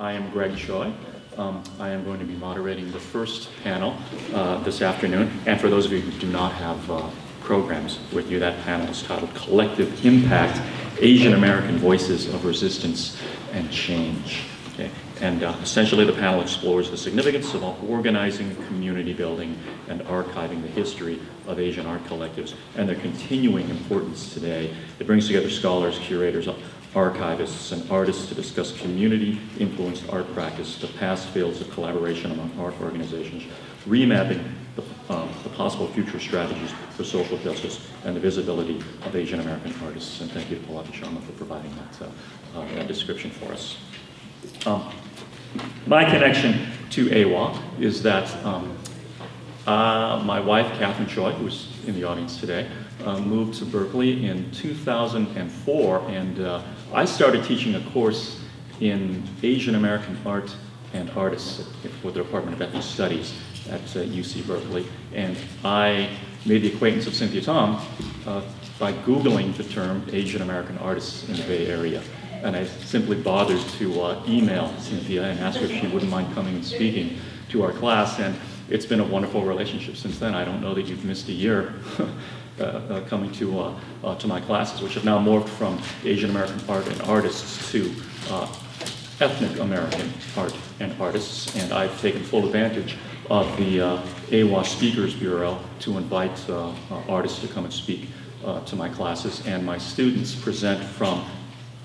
I am Greg Choi. I am going to be moderating the first panel this afternoon. And for those of you who do not have programs with you, that panel is titled Collective Impact, Asian American Voices of Resistance and Change. Okay? And essentially the panel explores the significance of organizing, community building, and archiving the history of Asian art collectives and their continuing importance today. It brings together scholars, curators, archivists, and artists to discuss community-influenced art practice, the past fields of collaboration among art organizations, remapping the possible future strategies for social justice, and the visibility of Asian American artists. And thank you to Pallavi Sharma for providing that description for us. My connection to AWA is that my wife, Catherine Choi, who's in the audience today, moved to Berkeley in 2004, and I started teaching a course in Asian American art and artists for the Department of Ethnic Studies at UC Berkeley. And I made the acquaintance of Cynthia Tom by Googling the term Asian American artists in the Bay Area. And I simply bothered to email Cynthia and ask her if she wouldn't mind coming and speaking to our class. And it's been a wonderful relationship since then. I don't know that you've missed a year coming to my classes, which have now morphed from Asian American art and artists to ethnic American art and artists. And I've taken full advantage of the AWA Speakers Bureau to invite artists to come and speak to my classes. And my students present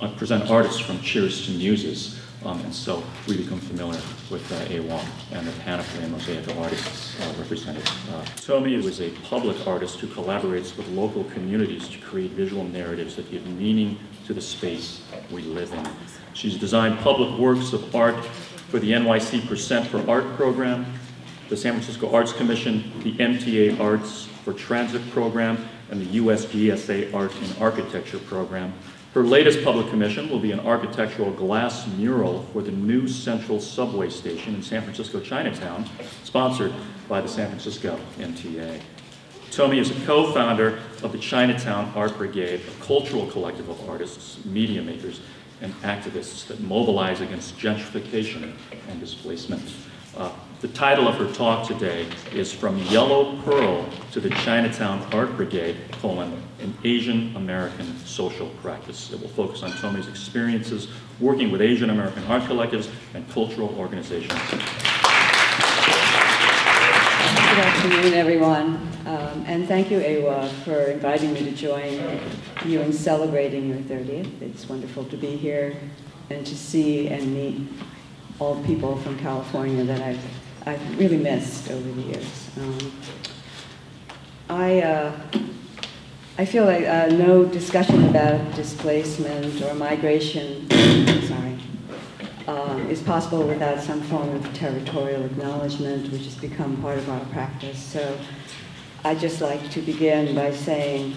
artists from Cheers to Muses. And so we become familiar with AWA and the panoply and mosaic of artists represented. Tomi is a public artist who collaborates with local communities to create visual narratives that give meaning to the space we live in. She's designed public works of art for the NYC Percent for Art program, the San Francisco Arts Commission, the MTA Arts for Transit program, and the USGSA Art and Architecture program. Her latest public commission will be an architectural glass mural for the new Central Subway station in San Francisco Chinatown, sponsored by the San Francisco MTA. Tomi is a co-founder of the Chinatown Art Brigade, a cultural collective of artists, media makers, and activists that mobilize against gentrification and displacement. The title of her talk today is From Yellow Pearl to the Chinatown Art Brigade, an Asian American social practice. It will focus on Tomi's experiences working with Asian American art collectives and cultural organizations. Good afternoon, everyone. And thank you, AWA, for inviting me to join you in celebrating your 30th. It's wonderful to be here and to see and meet all the people from California that I've really missed over the years. I feel like no discussion about displacement or migration, is possible without some form of territorial acknowledgement, which has become part of our practice. So I'd just like to begin by saying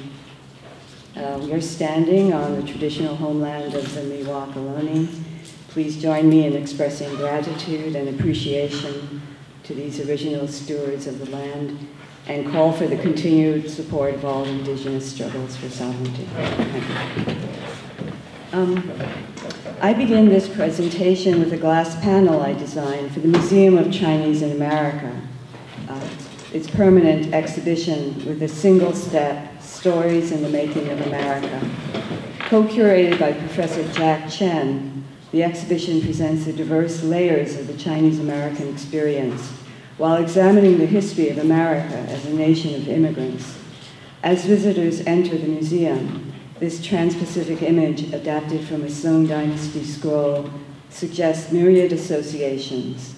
we're standing on the traditional homeland of the Miwok Ohlone. Please join me in expressing gratitude and appreciation to these original stewards of the land and call for the continued support of all indigenous struggles for sovereignty. I begin this presentation with a glass panel I designed for the Museum of Chinese in America. Its permanent exhibition with a single step, Stories in the Making of America. Co-curated by Professor Jack Chen, the exhibition presents the diverse layers of the Chinese American experience while examining the history of America as a nation of immigrants. As visitors enter the museum, this trans-Pacific image adapted from a Song Dynasty scroll suggests myriad associations: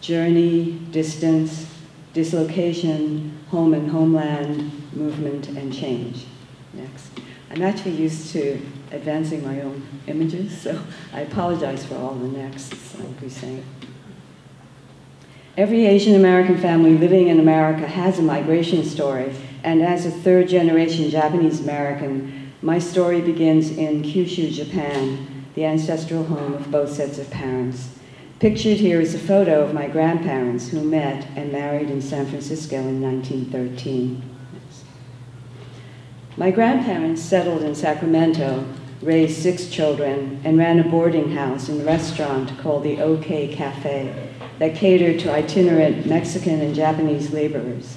journey, distance, dislocation, home and homeland, movement, and change. Next. I'm actually used to advancing my own images, so I apologize for all the nexts, like we say. Every Asian American family living in America has a migration story, and as a third-generation Japanese American, my story begins in Kyushu, Japan, the ancestral home of both sets of parents. Pictured here is a photo of my grandparents who met and married in San Francisco in 1913. My grandparents settled in Sacramento raised 6 children, and ran a boarding house and restaurant called the OK Cafe that catered to itinerant Mexican and Japanese laborers.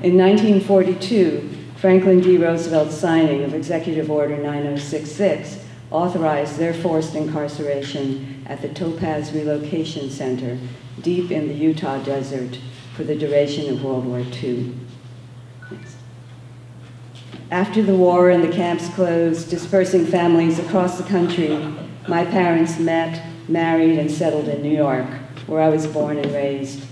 In 1942, Franklin D. Roosevelt's signing of Executive Order 9066 authorized their forced incarceration at the Topaz Relocation Center, deep in the Utah desert, for the duration of World War II. Next. After the war and the camps closed, dispersing families across the country, my parents met, married, and settled in New York, where I was born and raised.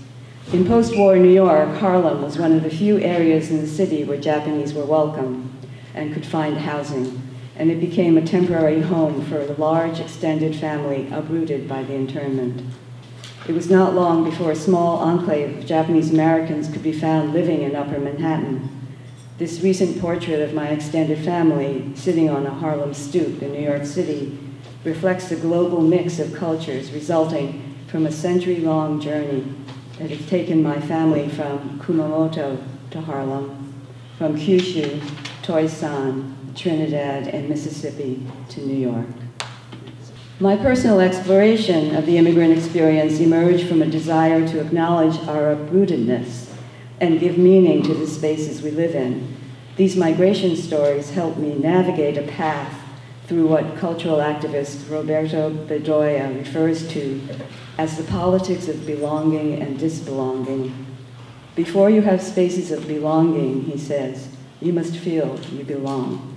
In post-war New York, Harlem was one of the few areas in the city where Japanese were welcome and could find housing, and it became a temporary home for a large extended family uprooted by the internment. It was not long before a small enclave of Japanese Americans could be found living in Upper Manhattan. This recent portrait of my extended family sitting on a Harlem stoop in New York City reflects the global mix of cultures resulting from a century-long journey that has taken my family from Kumamoto to Harlem, from Kyushu, Toisan, Trinidad, and Mississippi to New York. My personal exploration of the immigrant experience emerged from a desire to acknowledge our uprootedness and give meaning to the spaces we live in. These migration stories helped me navigate a path through what cultural activist Roberto Bedoya refers to as the politics of belonging and disbelonging. Before you have spaces of belonging, he says, you must feel you belong.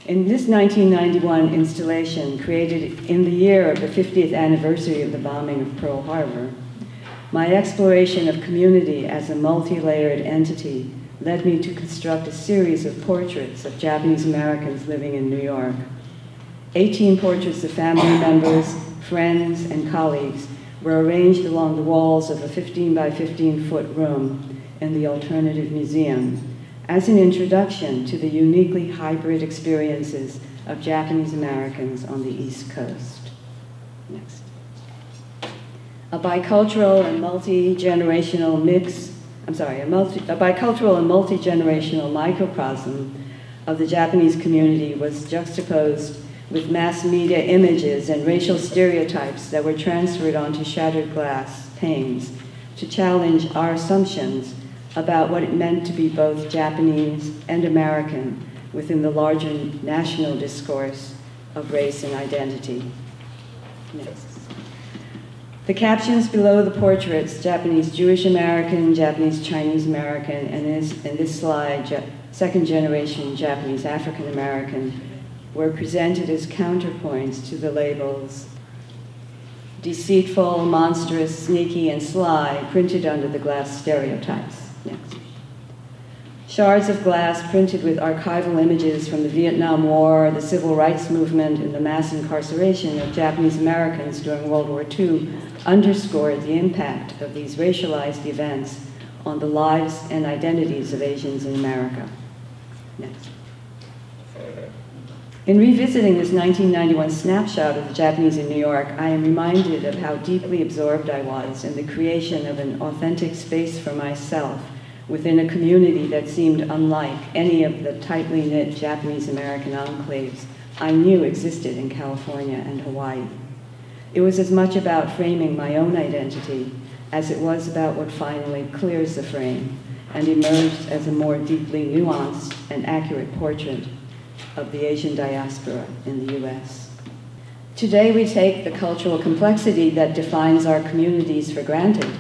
In this 1991 installation, created in the year of the 50th anniversary of the bombing of Pearl Harbor, my exploration of community as a multi-layered entity led me to construct a series of portraits of Japanese Americans living in New York. 18 portraits of family members, friends, and colleagues were arranged along the walls of a 15 by 15 foot room in the Alternative Museum as an introduction to the uniquely hybrid experiences of Japanese Americans on the East Coast. Next. A bicultural and multi-generational a bicultural and multi-generational microcosm of the Japanese community was juxtaposed with mass media images and racial stereotypes that were transferred onto shattered glass panes to challenge our assumptions about what it meant to be both Japanese and American within the larger national discourse of race and identity. Next. The captions below the portraits, Japanese Jewish American, Japanese Chinese American, and in this slide, second generation Japanese African American, were presented as counterpoints to the labels deceitful, monstrous, sneaky, and sly printed under the glass stereotypes. Next. Shards of glass printed with archival images from the Vietnam War, the Civil Rights Movement, and the mass incarceration of Japanese Americans during World War II underscored the impact of these racialized events on the lives and identities of Asians in America. Next. In revisiting this 1991 snapshot of the Japanese in New York, I am reminded of how deeply absorbed I was in the creation of an authentic space for myself within a community that seemed unlike any of the tightly knit Japanese American enclaves I knew existed in California and Hawaii. It was as much about framing my own identity as it was about what finally clears the frame and emerged as a more deeply nuanced and accurate portrait of the Asian diaspora in the US. Today we take the cultural complexity that defines our communities for granted,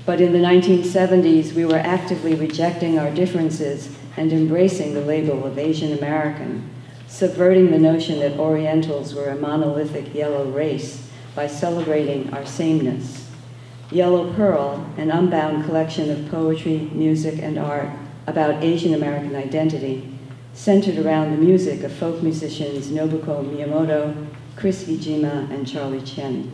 but in the 1970s we were actively rejecting our differences and embracing the label of Asian American, subverting the notion that Orientals were a monolithic yellow race by celebrating our sameness. Yellow Pearl, an unbound collection of poetry, music, and art about Asian American identity, centered around the music of folk musicians Nobuko Miyamoto, Chris Ijima, and Charlie Chen.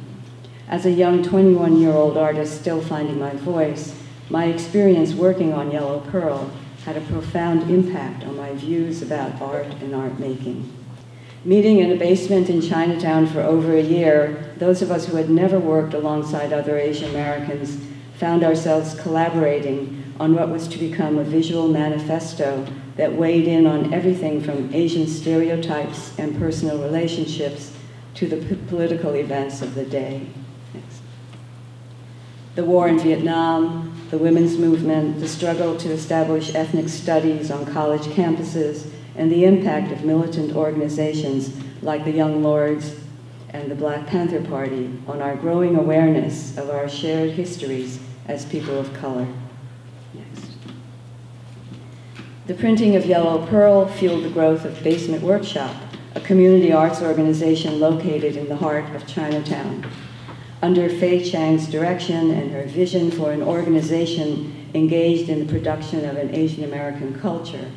As a young 21-year-old artist still finding my voice, my experience working on Yellow Pearl had a profound impact on my views about art and art making. Meeting in a basement in Chinatown for over a year, those of us who had never worked alongside other Asian Americans found ourselves collaborating on what was to become a visual manifesto that weighed in on everything from Asian stereotypes and personal relationships to the political events of the day. Next. The war in Vietnam, the women's movement, the struggle to establish ethnic studies on college campuses, and the impact of militant organizations like the Young Lords and the Black Panther Party on our growing awareness of our shared histories as people of color. Next. The printing of Yellow Pearl fueled the growth of Basement Workshop, a community arts organization located in the heart of Chinatown. Under Fei Chang's direction and her vision for an organization engaged in the production of an Asian American culture,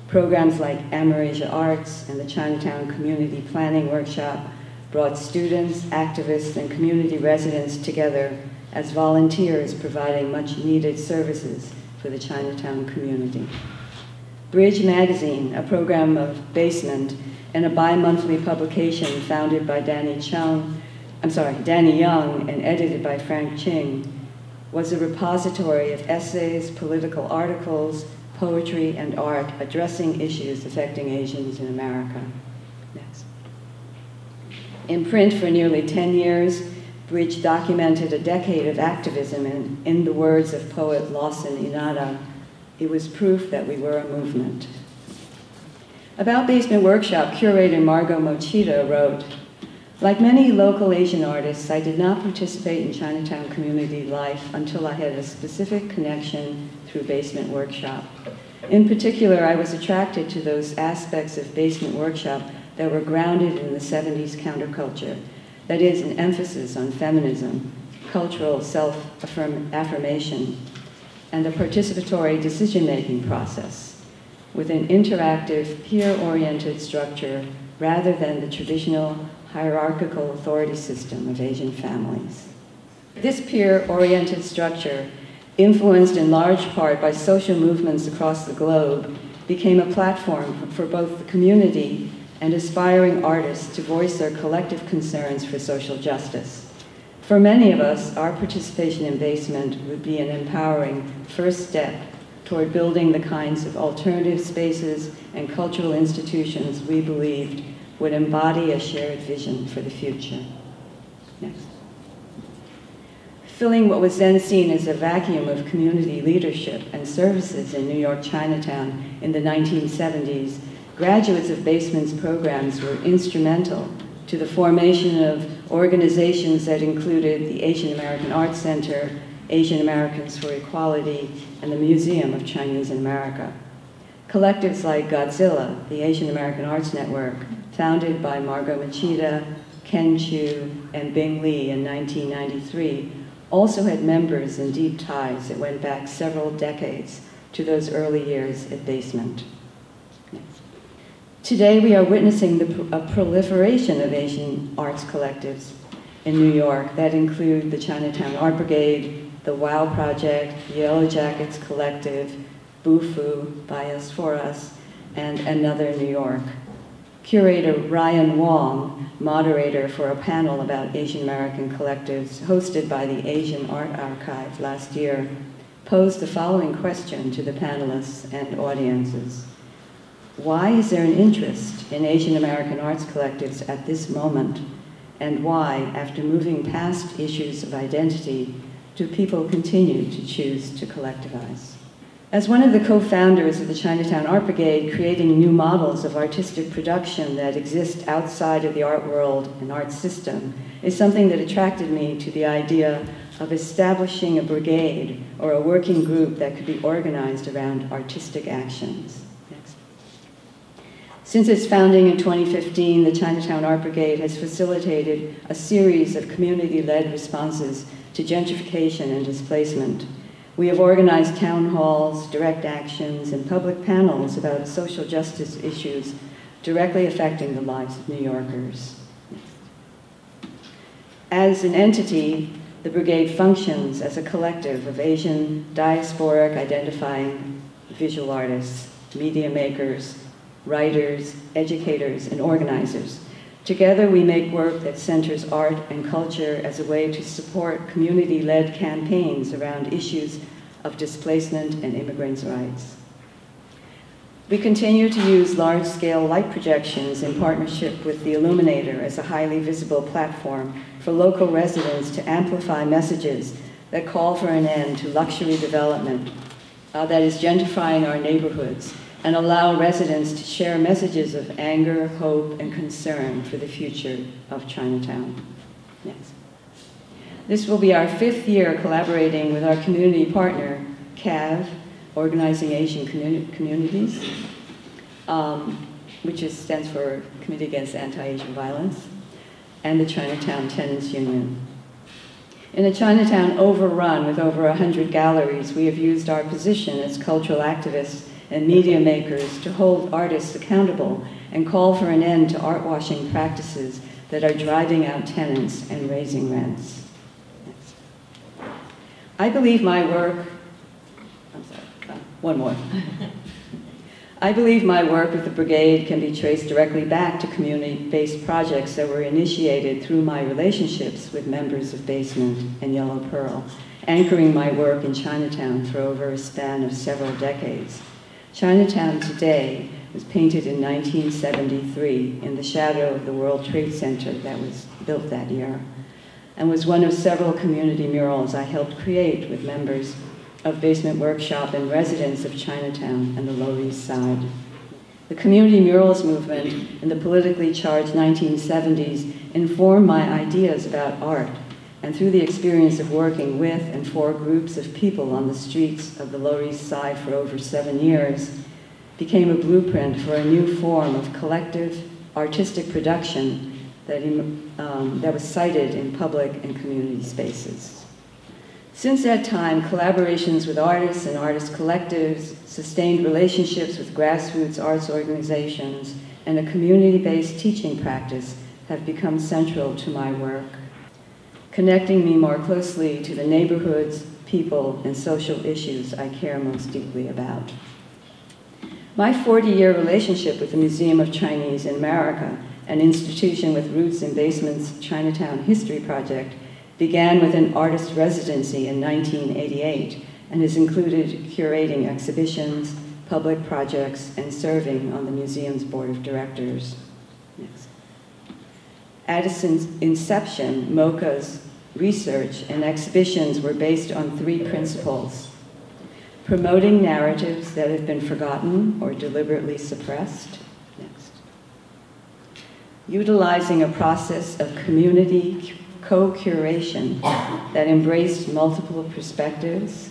programs like Amerasia Arts and the Chinatown Community Planning Workshop brought students, activists, and community residents together as volunteers providing much needed services for the Chinatown community. Bridge Magazine, a program of Basement and a bi-monthly publication founded by Danny Young and edited by Frank Ching, was a repository of essays, political articles, poetry, and art addressing issues affecting Asians in America. Next. In print for nearly 10 years, Bridge documented a decade of activism, and in the words of poet Lawson Inada, it was proof that we were a movement. About Basement Workshop, curator Margot Mochida wrote, "Like many local Asian artists, I did not participate in Chinatown community life until I had a specific connection through Basement Workshop. In particular, I was attracted to those aspects of Basement Workshop that were grounded in the 70s counterculture, that is, an emphasis on feminism, cultural self-affirmation, and a participatory decision-making process, with an interactive, peer-oriented structure rather than the traditional hierarchical authority system of Asian families. This peer-oriented structure, influenced in large part by social movements across the globe, became a platform for both the community and aspiring artists to voice their collective concerns for social justice. For many of us, our participation in Basement would be an empowering first step toward building the kinds of alternative spaces and cultural institutions we believed would embody a shared vision for the future." Next. Filling what was then seen as a vacuum of community leadership and services in New York Chinatown in the 1970s, graduates of Basement's programs were instrumental to the formation of organizations that included the Asian American Arts Center, Asian Americans for Equality, and the Museum of Chinese in America. Collectives like Godzilla, the Asian American Arts Network, founded by Margot Machida, Ken Chu, and Bing Lee in 1993, also had members and deep ties that went back several decades to those early years at Basement. Today, we are witnessing a proliferation of Asian arts collectives in New York that include the Chinatown Art Brigade, the WOW Project, the Yellow Jackets Collective, Bufu, By Us For Us, and Another New York. Curator Ryan Wong, moderator for a panel about Asian American collectives hosted by the Asian Art Archive last year, posed the following question to the panelists and audiences. Why is there an interest in Asian American arts collectives at this moment? And why, after moving past issues of identity, do people continue to choose to collectivize? As one of the co-founders of the Chinatown Art Brigade, creating new models of artistic production that exist outside of the art world and art system is something that attracted me to the idea of establishing a brigade or a working group that could be organized around artistic actions. Since its founding in 2015, the Chinatown Art Brigade has facilitated a series of community-led responses to gentrification and displacement. We have organized town halls, direct actions, and public panels about social justice issues directly affecting the lives of New Yorkers. As an entity, the brigade functions as a collective of Asian diasporic identifying visual artists, media makers, writers, educators, and organizers. Together, we make work that centers art and culture as a way to support community-led campaigns around issues of displacement and immigrants' rights. We continue to use large-scale light projections in partnership with the Illuminator as a highly visible platform for local residents to amplify messages that call for an end to luxury development that is gentrifying our neighborhoods, and allow residents to share messages of anger, hope, and concern for the future of Chinatown. Next. This will be our 5th year collaborating with our community partner, CAV, Organizing Asian Communities, which stands for Committee Against Anti-Asian Violence, and the Chinatown Tenants Union. In a Chinatown overrun with over 100 galleries, we have used our position as cultural activists and media makers to hold artists accountable and call for an end to art washing practices that are driving out tenants and raising rents. Next. I believe my work, one more. I believe my work with the brigade can be traced directly back to community-based projects that were initiated through my relationships with members of Basement and Yellow Pearl, anchoring my work in Chinatown for over a span of several decades. Chinatown today was painted in 1973 in the shadow of the World Trade Center that was built that year, and was one of several community murals I helped create with members of Basement Workshop and residents of Chinatown and the Lower East Side. The community murals movement in the politically charged 1970s informed my ideas about art, and through the experience of working with and for groups of people on the streets of the Lower East Side for over 7 years, became a blueprint for a new form of collective artistic production that was cited in public and community spaces. Since that time, collaborations with artists and artist collectives, sustained relationships with grassroots arts organizations, and a community-based teaching practice have become central to my work, connecting me more closely to the neighborhoods, people, and social issues I care most deeply about. My 40-year relationship with the Museum of Chinese in America, an institution with roots in Basement's Chinatown History Project, began with an artist residency in 1988 and has included curating exhibitions, public projects, and serving on the museum's board of directors. Next. At its inception, MoCA's research and exhibitions were based on 3 principles: promoting narratives that have been forgotten or deliberately suppressed. Next. Utilizing a process of community co-curation that embraced multiple perspectives,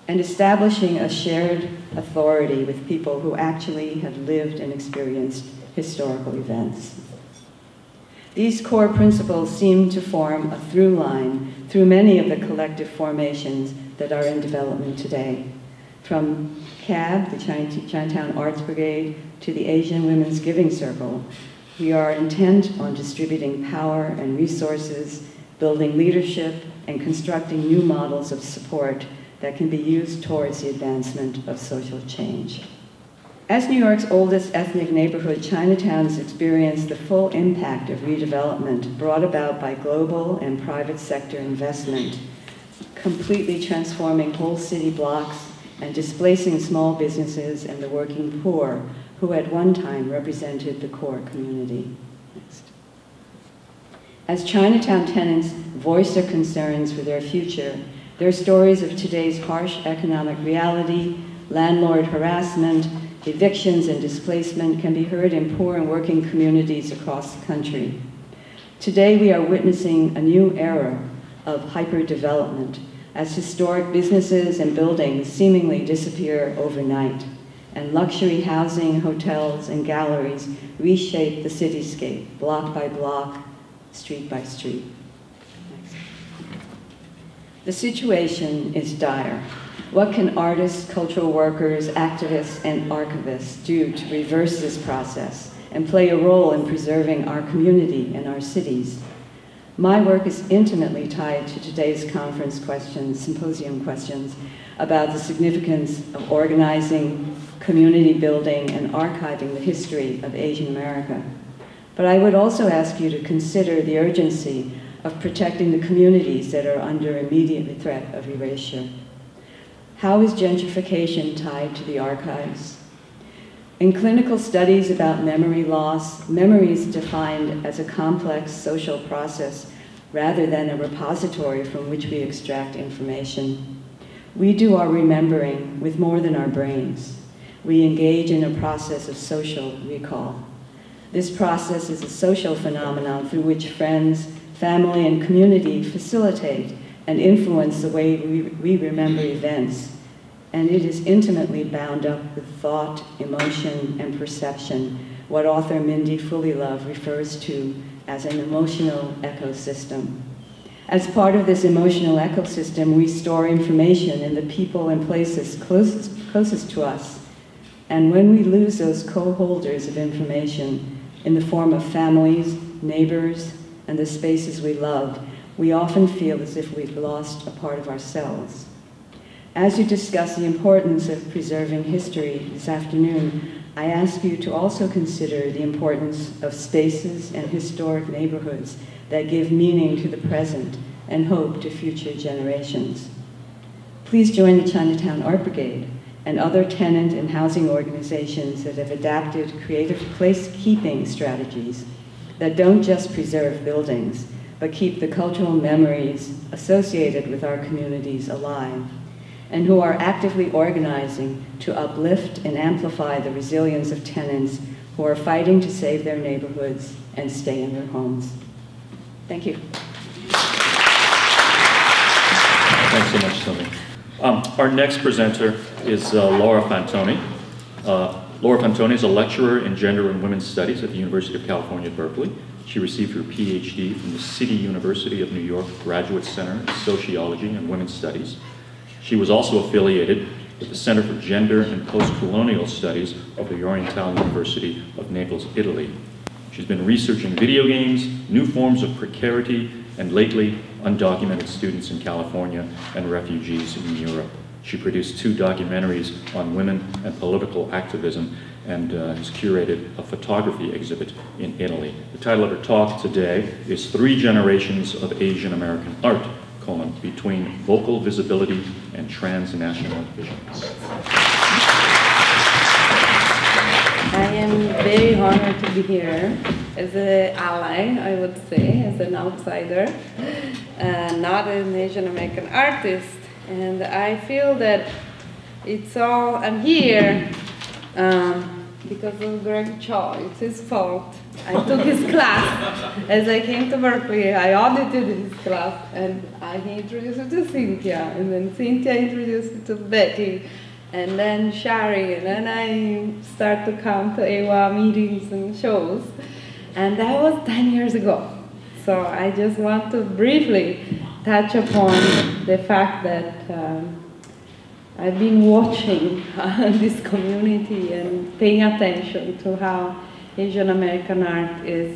and establishing a shared authority with people who actually have lived and experienced historical events. These core principles seem to form a through line through many of the collective formations that are in development today, from CAB, the Chinatown Arts Brigade, to the Asian Women's Giving Circle. We are intent on distributing power and resources, building leadership, and constructing new models of support that can be used towards the advancement of social change. As New York's oldest ethnic neighborhood, Chinatown has experienced the full impact of redevelopment brought about by global and private sector investment, completely transforming whole city blocks and displacing small businesses and the working poor, who at one time represented the core community. Next. As Chinatown tenants voice their concerns for their future, their stories of today's harsh economic reality, landlord harassment, evictions, and displacement can be heard in poor and working communities across the country. Today, we are witnessing a new era of hyper-development as historic businesses and buildings seemingly disappear overnight, and luxury housing, hotels, and galleries reshape the cityscape, block by block, street by street. Next. The situation is dire. What can artists, cultural workers, activists, and archivists do to reverse this process and play a role in preserving our community and our cities? My work is intimately tied to today's conference questions, symposium questions, about the significance of organizing, community building, and archiving the history of Asian America. But I would also ask you to consider the urgency of protecting the communities that are under immediate threat of erasure. How is gentrification tied to the archives? In clinical studies about memory loss, memory is defined as a complex social process rather than a repository from which we extract information. We do our remembering with more than our brains. We engage in a process of social recall. This process is a social phenomenon through which friends, family, and community facilitate and influence the way we remember events. And it is intimately bound up with thought, emotion, and perception, what author Mindy Fullilove refers to as an emotional ecosystem. As part of this emotional ecosystem, we store information in the people and places closest to us. And when we lose those co-holders of information in the form of families, neighbors, and the spaces we loved, we often feel as if we've lost a part of ourselves. As you discuss the importance of preserving history this afternoon, I ask you to also consider the importance of spaces and historic neighborhoods that give meaning to the present and hope to future generations. Please join the Chinatown Art Brigade and other tenant and housing organizations that have adapted creative place-keeping strategies that don't just preserve buildings, but keep the cultural memories associated with our communities alive, and who are actively organizing to uplift and amplify the resilience of tenants who are fighting to save their neighborhoods and stay in their homes. Thank you. Thanks so much, Sylvia. Our next presenter is Laura Fantoni. Laura Fantoni is a lecturer in gender and women's studies at the University of California, Berkeley. She received her PhD from the City University of New York Graduate Center in Sociology and Women's Studies. She was also affiliated with the Center for Gender and Post-Colonial Studies of the Orientale University of Naples, Italy. She's been researching video games, new forms of precarity, and lately, undocumented students in California and refugees in Europe. She produced 2 documentaries on women and political activism and has curated a photography exhibit in Italy. The title of her talk today is 3 Generations of Asian American Art, between vocal visibility and transnational visions. I am very honored to be here as an ally, I would say, as an outsider, not an Asian American artist. And I feel that I'm here because of Greg Cho. It's his fault. I took his class. As I came to Berkeley, I audited his class, and he introduced it to Cynthia, and then Cynthia introduced it to Betty, and then Shari, and then I started to come to AWA meetings and shows, and that was 10 years ago. So I just want to briefly touch upon the fact that I've been watching this community and paying attention to how Asian American art is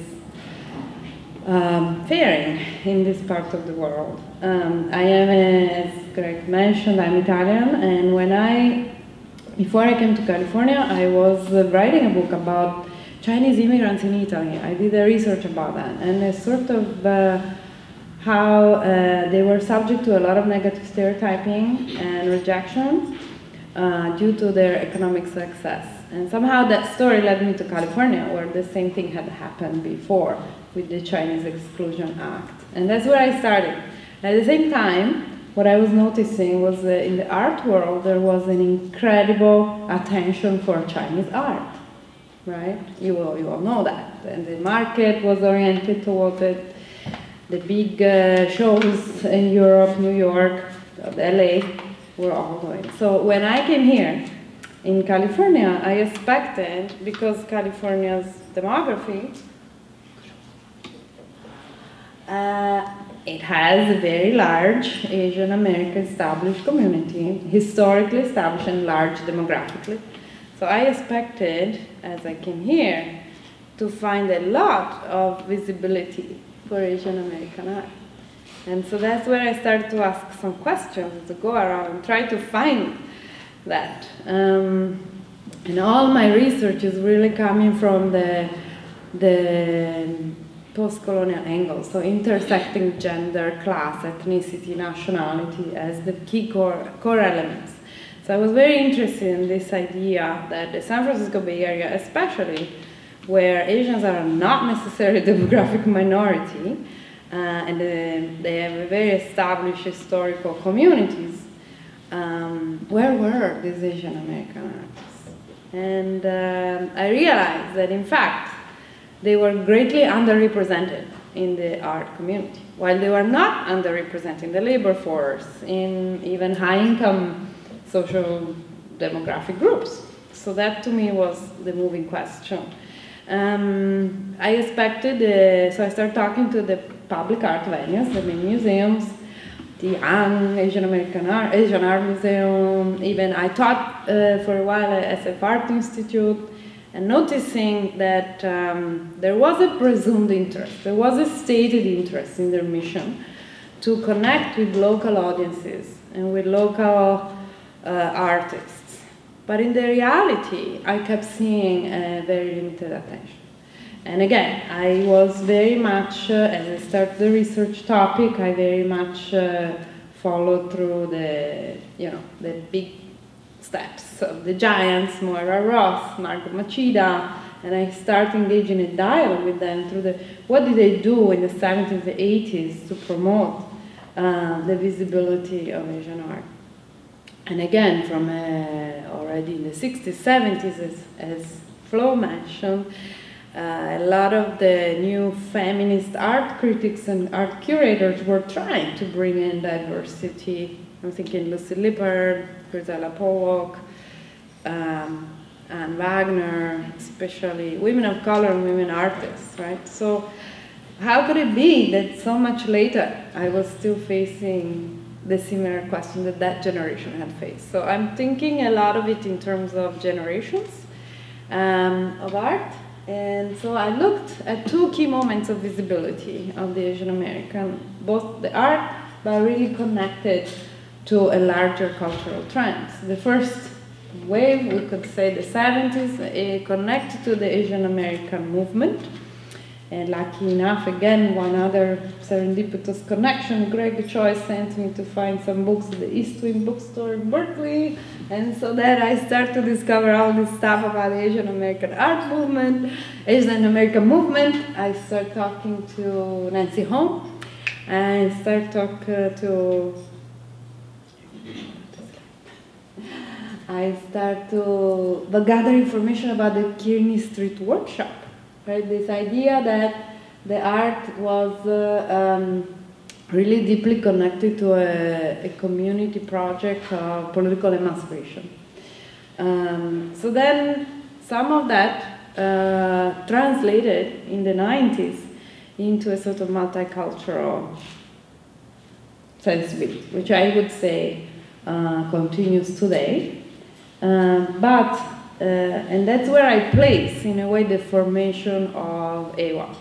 faring in this part of the world. I am, as Greg mentioned, I'm Italian, and before I came to California, I was writing a book about Chinese immigrants in Italy. I did a research about that, and a sort of how they were subject to a lot of negative stereotyping and rejection due to their economic success. And somehow that story led me to California, where the same thing had happened before with the Chinese Exclusion Act. And that's where I started. At the same time, what I was noticing was that in the art world, there was an incredible attention for Chinese art, right? You all know that. And the market was oriented towards it. The big shows in Europe, New York, LA, were all going. So when I came here, in California, I expected, because California's demography, it has a very large Asian American established community, historically established and large demographically. So I expected, as I came here, to find a lot of visibility for Asian American art. And so that's where I started to ask some questions, to go around and try to find that. And all my research is really coming from the post-colonial angle, so intersecting gender, class, ethnicity, nationality as the key core elements. So I was very interested in this idea that the San Francisco Bay Area, especially where Asians are not necessarily a demographic minority, and they have a very established historical communities, where were these Asian American artists? And I realized that in fact, they were greatly underrepresented in the art community, while they were not underrepresented in the labor force, in even high-income social demographic groups. So that to me was the moving question. I expected, so I started talking to the public art venues, the main museums, the Young Asian Art Museum, even I taught for a while at SF Art Institute, and noticing that there was a presumed interest, there was a stated interest in their mission to connect with local audiences and with local artists. But in the reality, I kept seeing very limited attention. And again, I was very much, as I started the research topic, I very much followed through the, the big steps of the giants, Moira Ross, Margot Machida, and I started engaging in a dialogue with them through what did they do in the 70s and 80s to promote the visibility of Asian art. And again, from already in the 60s, 70s, as Flo mentioned, a lot of the new feminist art critics and art curators were trying to bring in diversity. I'm thinking Lucy Lippard, Grisella Pollock, Anne Wagner, especially women of color and women artists, right? So how could it be that so much later I was still facing the similar question that that generation had faced? So I'm thinking a lot of it in terms of generations of art. And so I looked at two key moments of visibility of the Asian American, both the art, but really connected to a larger cultural trend. The first wave, we could say the 70s, connected to the Asian American movement. And lucky enough, again, one other serendipitous connection, Greg Choi sent me to find some books at the East Wing bookstore in Berkeley. And so then I started to discover all this stuff about the Asian American art movement, Asian American movement. I started talking to Nancy Home. I started talking to gather information about the Kearney Street Workshop. Right, this idea that the art was really deeply connected to a community project of political emancipation. So then some of that translated in the 90s into a sort of multicultural sensibility, which I would say continues today. And that's where I place, in a way, the formation of AWA.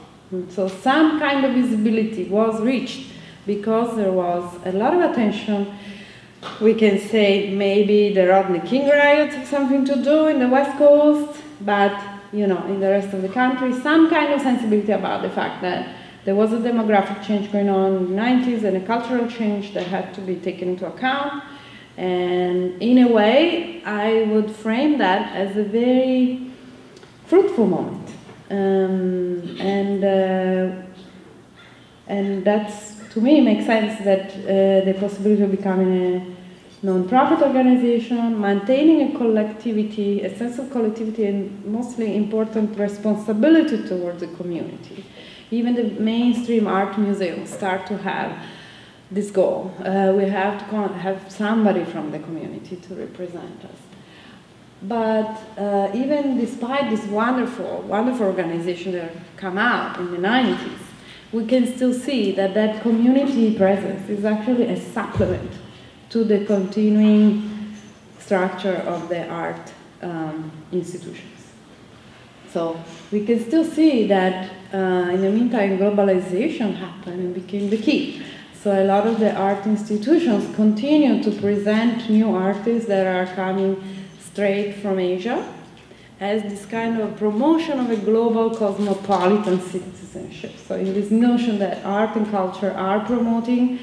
So some kind of visibility was reached because there was a lot of attention. We can say maybe the Rodney King riots have something to do in the West Coast, but in the rest of the country, some kind of sensibility about the fact that there was a demographic change going on in the 90s and a cultural change that had to be taken into account. And in a way, I would frame that as a very fruitful moment. And that's, to me, makes sense that the possibility of becoming a non-profit organization, maintaining a collectivity, a sense of collectivity, and mostly important responsibility towards the community. Even the mainstream art museums start to have this goal. We have to have somebody from the community to represent us. But even despite this wonderful, wonderful organization that come out in the 90s, we can still see that that community presence is actually a supplement to the continuing structure of the art institutions. So we can still see that in the meantime, globalization happened and became the key. So a lot of the art institutions continue to present new artists that are coming straight from Asia as this kind of promotion of a global cosmopolitan citizenship. So in this notion that art and culture are promoting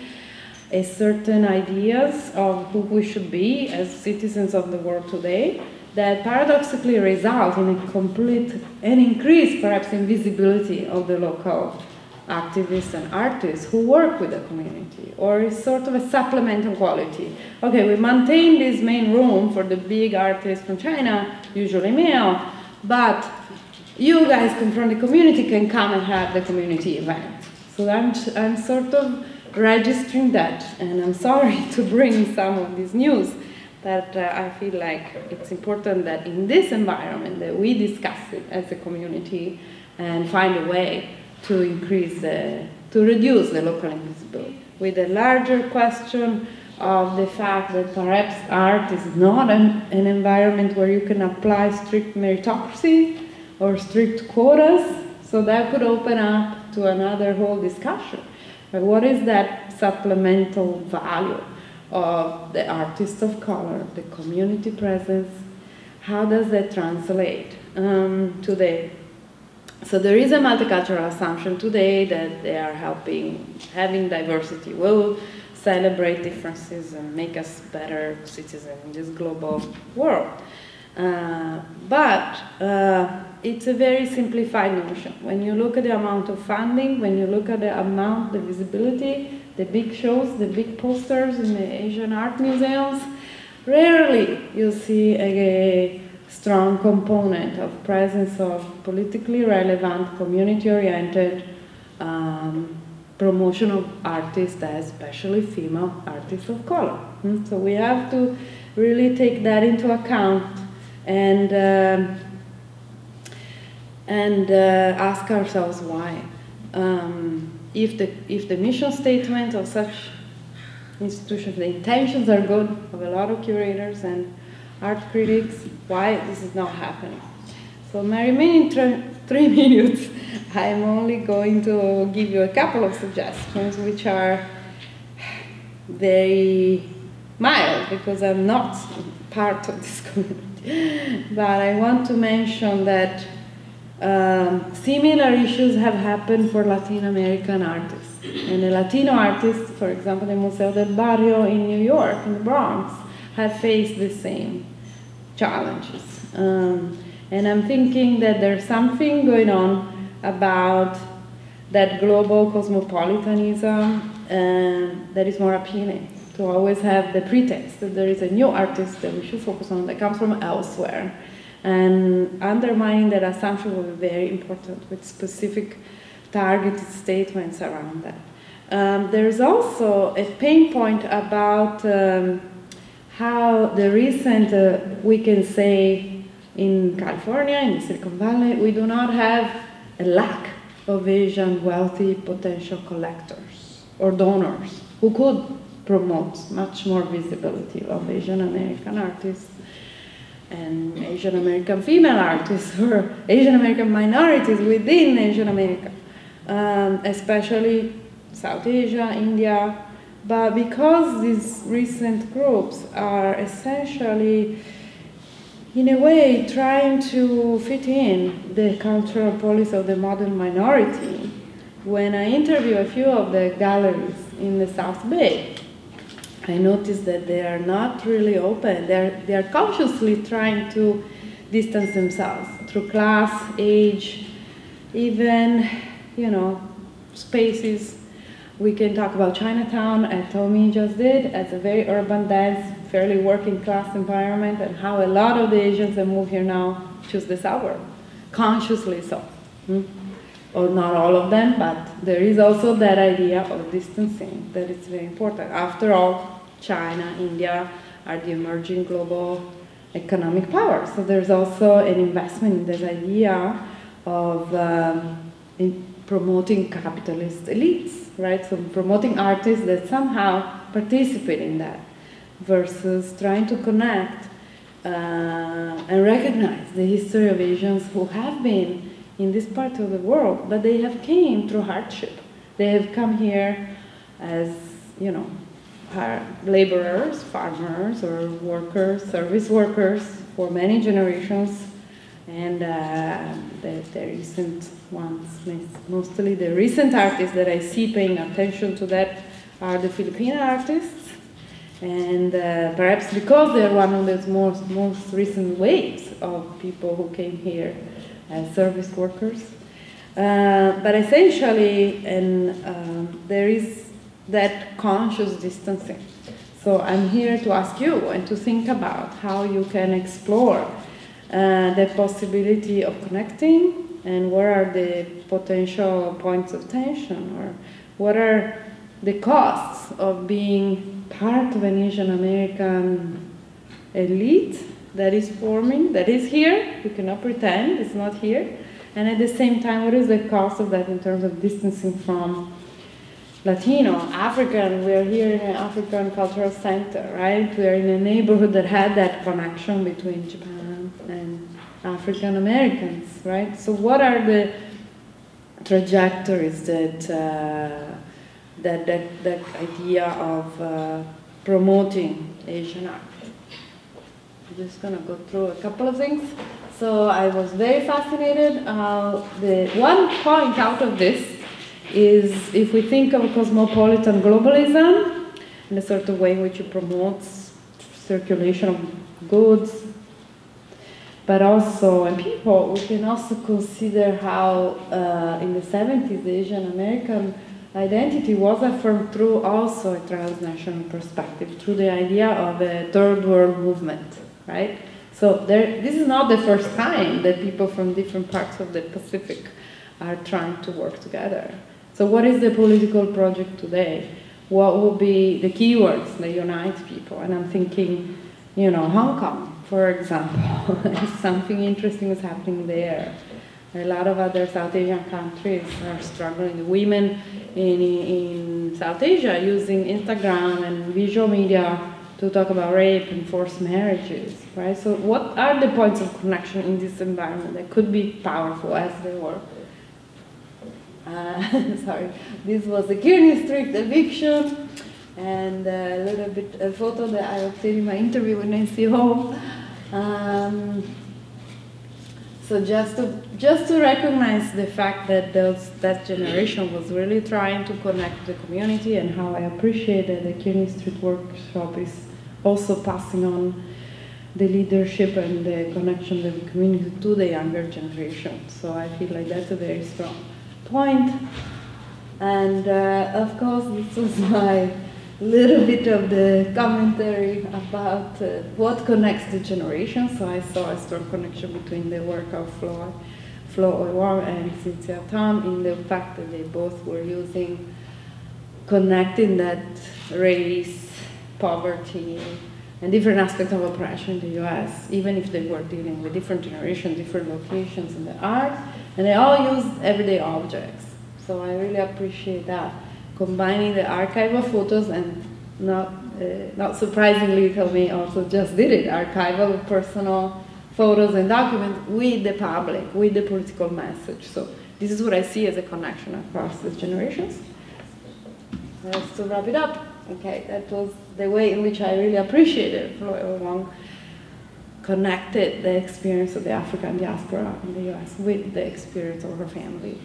a certain ideas of who we should be as citizens of the world today that paradoxically result in a complete and increase, perhaps, in visibility of the local activists and artists who work with the community, or is sort of a supplemental quality. Okay, we maintain this main room for the big artists from China, usually male, but you guys come from the community, can come and have the community event. So I'm sort of registering that, and I'm sorry to bring some of this news, but I feel like it's important that in this environment that we discuss it as a community and find a way to reduce the local invisibility, with a larger question of the fact that perhaps art is not an environment where you can apply strict meritocracy or strict quotas, so that could open up to another whole discussion. But what is that supplemental value of the artist of color, the community presence? How does that translate today? So there is a multicultural assumption today that they are having diversity will celebrate differences and make us better citizens in this global world. But it's a very simplified notion. When you look at the amount of funding, when you look at the amount, the visibility, the big shows, the big posters in the Asian art museums, rarely you see a strong component of presence of politically relevant, community-oriented promotion of artists, especially female artists of color. So we have to really take that into account and ask ourselves why. If the mission statement of such institutions, the intentions are good of a lot of curators and art critics, why this is not happening. So my remaining 3 minutes, I'm only going to give you a couple of suggestions which are very mild because I'm not part of this community. But I want to mention that similar issues have happened for Latin American artists. And the Latino artists, for example, the Museo del Barrio in New York, in the Bronx, have faced the same challenges. And I'm thinking that there's something going on about that global cosmopolitanism that is more appealing, to always have the pretext that there is a new artist that we should focus on that comes from elsewhere. And undermining that assumption will be very important with specific targeted statements around that. There's also a pain point about how the recent, we can say, in California, in the Silicon Valley, we do not have a lack of Asian wealthy potential collectors or donors who could promote much more visibility of Asian American artists and Asian American female artists or Asian American minorities within Asian America, especially South Asia, India. But because these recent groups are essentially, in a way, trying to fit in the cultural policy of the modern minority, when I interview a few of the galleries in the South Bay, I noticed that they are not really open. They are consciously trying to distance themselves through class, age, even, spaces. We can talk about Chinatown, as Tommy just did, as a very urban, dense, fairly working class environment, and how a lot of the Asians that move here now choose the suburb, consciously so. Or not all of them, but there is also that idea of distancing that is very important. After all, China, India are the emerging global economic powers. So there's also an investment in this idea of in promoting capitalist elites, right? So promoting artists that somehow participate in that versus trying to connect and recognize the history of Asians who have been in this part of the world, but they have came through hardship. They have come here as, laborers, farmers, or workers, service workers for many generations. And the recent ones, mostly the recent artists that I see paying attention to that, are the Filipino artists, and perhaps because they are one of those most recent waves of people who came here as service workers. But essentially, there is that conscious distancing. So I'm here to ask you and to think about how you can explore the possibility of connecting, and what are the potential points of tension, or what are the costs of being part of an Asian American elite that is forming, that is here. We cannot pretend it's not here. And at the same time, what is the cost of that in terms of distancing from Latino, African? We are here in an African cultural center, right? We are in a neighborhood that had that connection between Japan and African Americans, right? So what are the trajectories that idea of promoting Asian art? I'm just gonna go through a couple of things. So I was very fascinated. The one point out of this is, if we think of cosmopolitan globalism in a sort of way in which it promotes circulation of goods, but also, and people, we can also consider how in the 70s the Asian American identity was affirmed through also a transnational perspective, through the idea of a third world movement, right? So this is not the first time that people from different parts of the Pacific are trying to work together. So what is the political project today? What will be the keywords that unite people? And I'm thinking, you know, Hong Kong, for example. Something interesting is happening there. A lot of other South Asian countries are struggling. The women in South Asia using Instagram and visual media to talk about rape and forced marriages, right? So what are the points of connection in this environment that could be powerful as they were? Sorry, this was a Kearney Street eviction, and a little bit a photo that I obtained in my interview with Nancy Ho. So just to recognize the fact that that generation was really trying to connect the community, and how I appreciate that the Kearney Street workshop is also passing on the leadership and the connection of the community to the younger generation. So I feel like that's a very strong point. And of course, this was my little bit of the commentary about what connects the generations. So I saw a strong connection between the work of Flo Oiwar and Cynthia Tam in the fact that they both were connecting that race, poverty, and different aspects of oppression in the US, even if they were dealing with different generations, different locations in the art, and they all used everyday objects. So I really appreciate that, combining the archival photos, and not surprisingly, Tomei also just did it, archival personal photos and documents with the public, with the political message. So this is what I see as a connection across the generations. Just to wrap it up, okay, that was the way in which I really appreciated Flo Wong connected the experience of the African diaspora in the US with the experience of her family,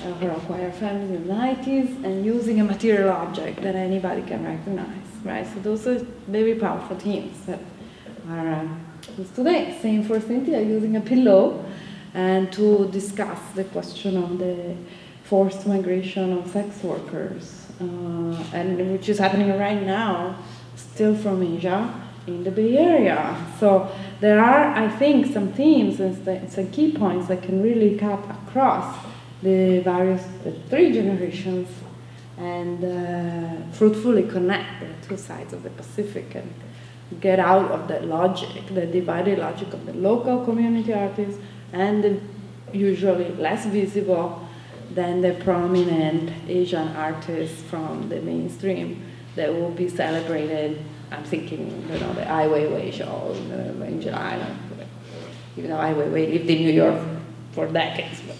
her acquired family in the 90s, and using a material object that anybody can recognize, right? So those are very powerful themes that are used today. Same for Cynthia, using a pillow, and to discuss the question of the forced migration of sex workers, and which is happening right now, still from Asia, in the Bay Area. So there are, I think, some themes and some key points that can really cut across the three generations, and fruitfully connect the two sides of the Pacific, and get out of that logic, the divided logic of the local community artists, and the usually less visible than the prominent Asian artists from the mainstream that will be celebrated. I'm thinking, you know, the Ai Weiwei show in July. Even though Ai Weiwei lived in New York for decades, but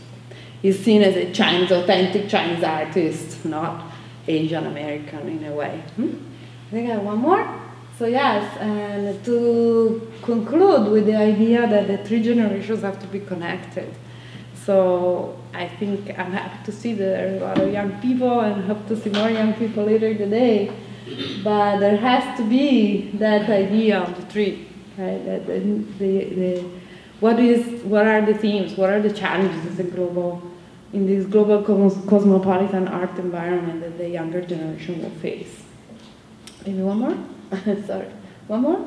he's seen as a Chinese, authentic Chinese artist, not Asian American in a way. I think I have one more. So yes, and to conclude with the idea that the three generations have to be connected. So I think I'm happy to see that there are a lot of young people, and hope to see more young people later today. But there has to be that idea on the tree, right? That what are the themes? What are the challenges in this global cosmopolitan art environment that the younger generation will face? Maybe one more? Sorry, one more?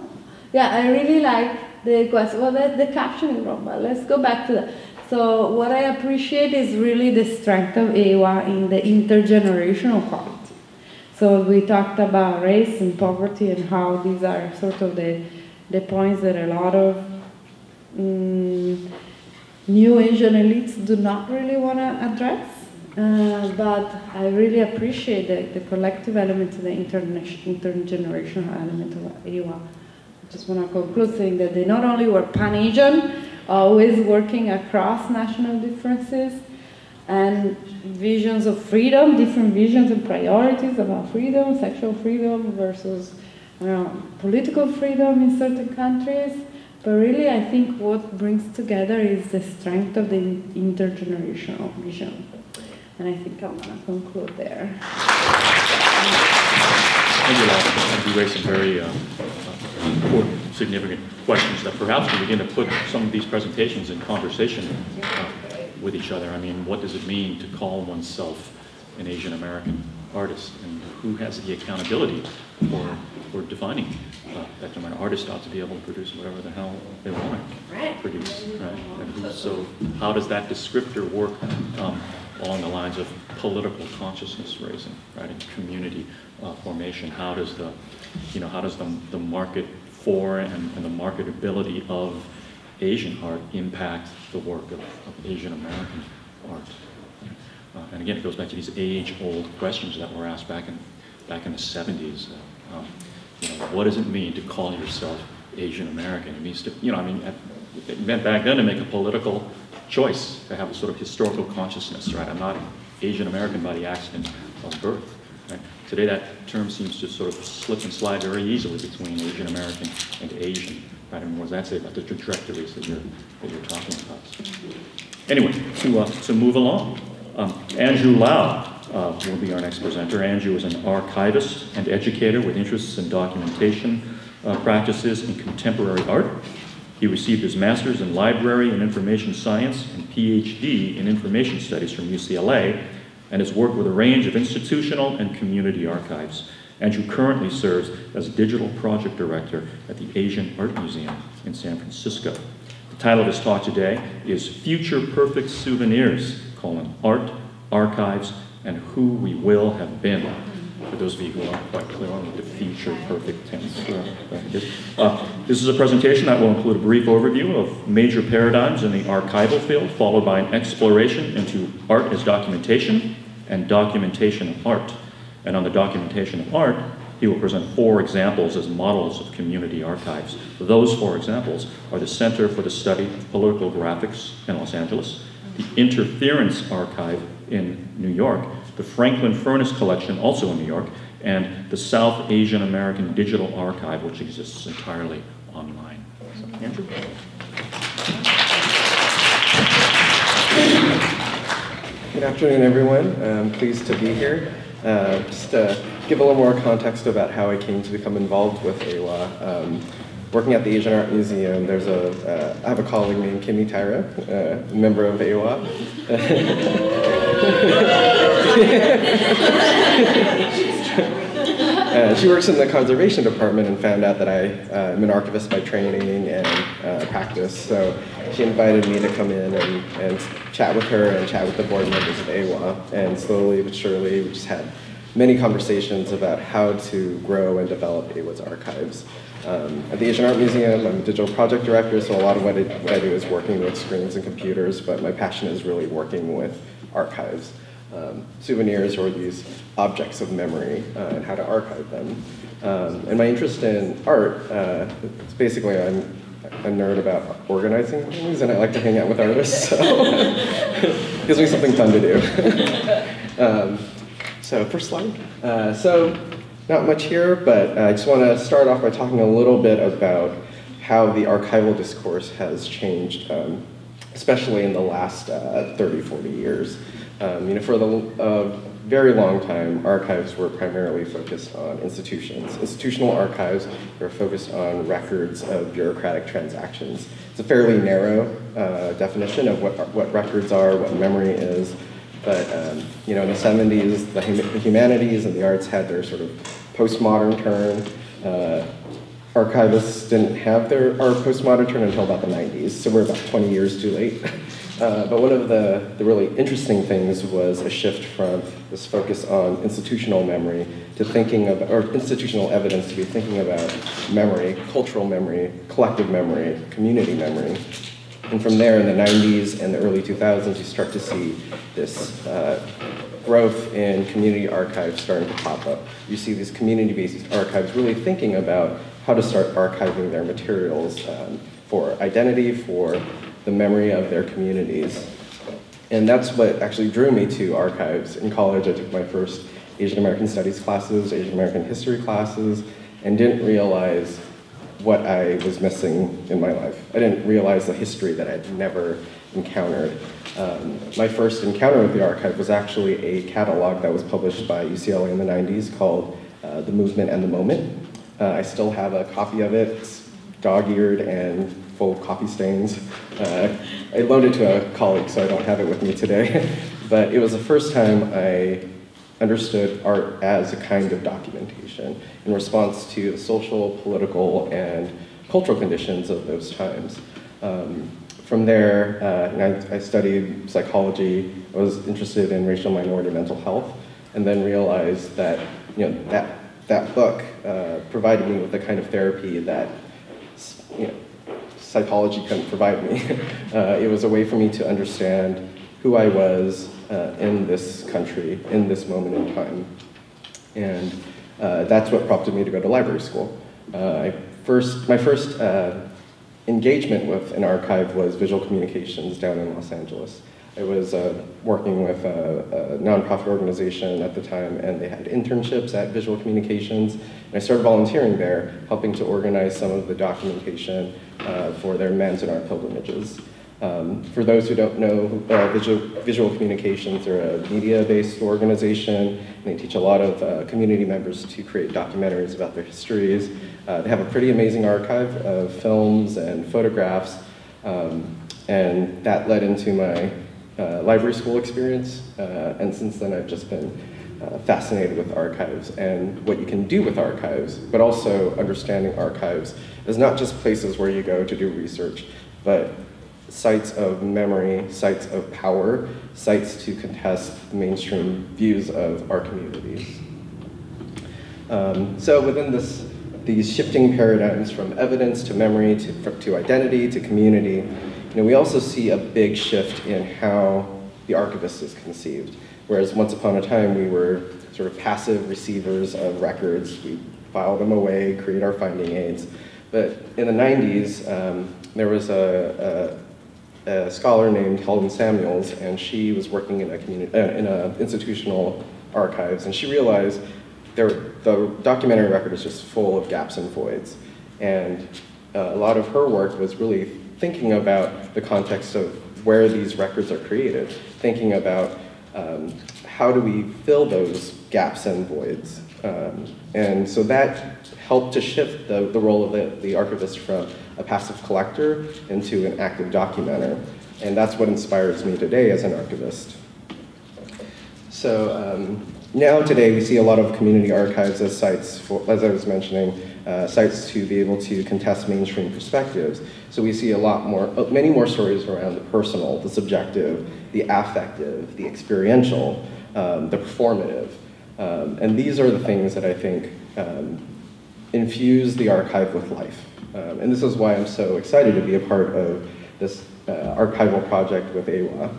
Yeah, I really like the question. Well, the captioning wrong, but let's go back to that. So what I appreciate is really the strength of EWA in the intergenerational quality. So we talked about race and poverty and how these are sort of the points that a lot of new Asian elites do not really want to address. But I really appreciate the collective element of the intergenerational element of EWA. I just want to conclude saying that they not only were Pan-Asian, always working across national differences and visions of freedom, different visions and priorities about freedom, sexual freedom versus political freedom in certain countries. But really, I think what brings together is the strength of the intergenerational vision. And I think I'm going to conclude there. Thank you, Laura. You raised some very important, significant questions that perhaps we begin to put some of these presentations in conversation with each other. I mean, what does it mean to call oneself an Asian American artist, and who has the accountability for defining that term? An artist ought to be able to produce whatever the hell they want to produce, right? And so how does that descriptor work along the lines of political consciousness raising, right, and community formation? How does the market for and the marketability of Asian art impact the work of Asian American art? And again, it goes back to these age-old questions that were asked back in the 70s. What does it mean to call yourself Asian American? It means to, it meant back then to make a political choice, to have a sort of historical consciousness, right? I'm not Asian American by the accident of birth. Right? Today, that term seems to sort of slip and slide very easily between Asian American and Asian. Right? I mean, what does that say about the trajectories that you're talking about? Anyway, to move along, Andrew Lau will be our next presenter. Andrew is an archivist and educator with interests in documentation practices in contemporary art. He received his master's in library and information science and PhD in information studies from UCLA, and has worked with a range of institutional and community archives. Andrew currently serves as digital project director at the Asian Art Museum in San Francisco. The title of his talk today is Future Perfect Souvenirs, Art, Archives, and Who We Will Have Been. For those of you who aren't quite clear on what the future perfect tense is. This is a presentation that will include a brief overview of major paradigms in the archival field, followed by an exploration into art as documentation and documentation of art. And on the documentation of art, he will present 4 examples as models of community archives. Those 4 examples are the Center for the Study of Political Graphics in Los Angeles, the Interference Archive in New York, the Franklin Furnace Collection, also in New York, and the South Asian American Digital Archive, which exists entirely online. So, Andrew? Good afternoon, everyone. I'm pleased to be here. Just to give a little more context about how I came to become involved with AWA. Working at the Asian Art Museum, I have a colleague named Kimmy Tyra, a member of AWA. She works in the conservation department and found out that I'm an archivist by training and practice. So she invited me to come in and chat with her and chat with the board members of AWA. And slowly but surely, we just had many conversations about how to grow and develop AWA's archives. At the Asian Art Museum, I'm a digital project director, so a lot of what I do is working with screens and computers, but my passion is really working with archives. Souvenirs, or these objects of memory, and how to archive them. And my interest in art, it's basically I'm a nerd about organizing things, and I like to hang out with artists, so it gives me something fun to do. So first slide. So not much here, but I just want to start off by talking a little bit about how the archival discourse has changed especially in the last 30, 40 years. For the very long time, archives were primarily focused on institutions. Institutional archives were focused on records of bureaucratic transactions. It's a fairly narrow definition of what records are, what memory is. But in the 70s, the humanities and the arts had their sort of postmodern turn. Archivists didn't have their postmodern turn until about the 90s, so we're about 20 years too late. But one of the really interesting things was a shift from this focus on institutional memory to thinking about, or institutional evidence to be thinking about memory, cultural memory, collective memory, community memory. And from there, in the 90s and the early 2000s, you start to see this growth in community archives starting to pop up. You see these community-based archives really thinking about how to start archiving their materials for identity, for the memory of their communities. And that's what actually drew me to archives. In college, I took my first Asian American Studies classes, Asian American History classes, and didn't realize what I was missing in my life. I didn't realize the history that I'd never encountered. My first encounter with the archive was actually a catalog that was published by UCLA in the 90s called The Movement and the Moment. I still have a copy of it. It's dog-eared and full of coffee stains. I loaned it to a colleague, so I don't have it with me today. But it was the first time I understood art as a kind of documentation in response to the social, political, and cultural conditions of those times. From there, I studied psychology. I was interested in racial minority mental health, and then realized that that book provided me with the kind of therapy that psychology couldn't provide me. It was a way for me to understand who I was in this country, in this moment in time. And that's what prompted me to go to library school. My first engagement with an archive was visual communications down in Los Angeles. I was working with a nonprofit organization at the time, and they had internships at Visual Communications. And I started volunteering there, helping to organize some of the documentation for their Men's and Art pilgrimages. For those who don't know, Visual Communications are a media-based organization, and they teach a lot of community members to create documentaries about their histories. They have a pretty amazing archive of films and photographs, and that led into my library school experience, and since then I've just been fascinated with archives and what you can do with archives, but also understanding archives as not just places where you go to do research, but sites of memory, sites of power, sites to contest the mainstream views of our communities. So within these shifting paradigms from evidence to memory to identity to community, we also see a big shift in how the archivist is conceived. Whereas once upon a time we were sort of passive receivers of records, we file them away, create our finding aids. But in the 90s, there was a scholar named Helen Samuels, and she was working in institutional archives, and she realized the documentary record is just full of gaps and voids. And a lot of her work was really thinking about the context of where these records are created, thinking about how do we fill those gaps and voids. And so that helped to shift the role of the archivist from a passive collector into an active documenter. And that's what inspires me today as an archivist. So now today we see a lot of community archives as sites, for, as I was mentioning, sites to be able to contest mainstream perspectives. So we see many more stories around the personal, the subjective, the affective, the experiential, the performative. And these are the things that I think infuse the archive with life. And this is why I'm so excited to be a part of this archival project with AWA.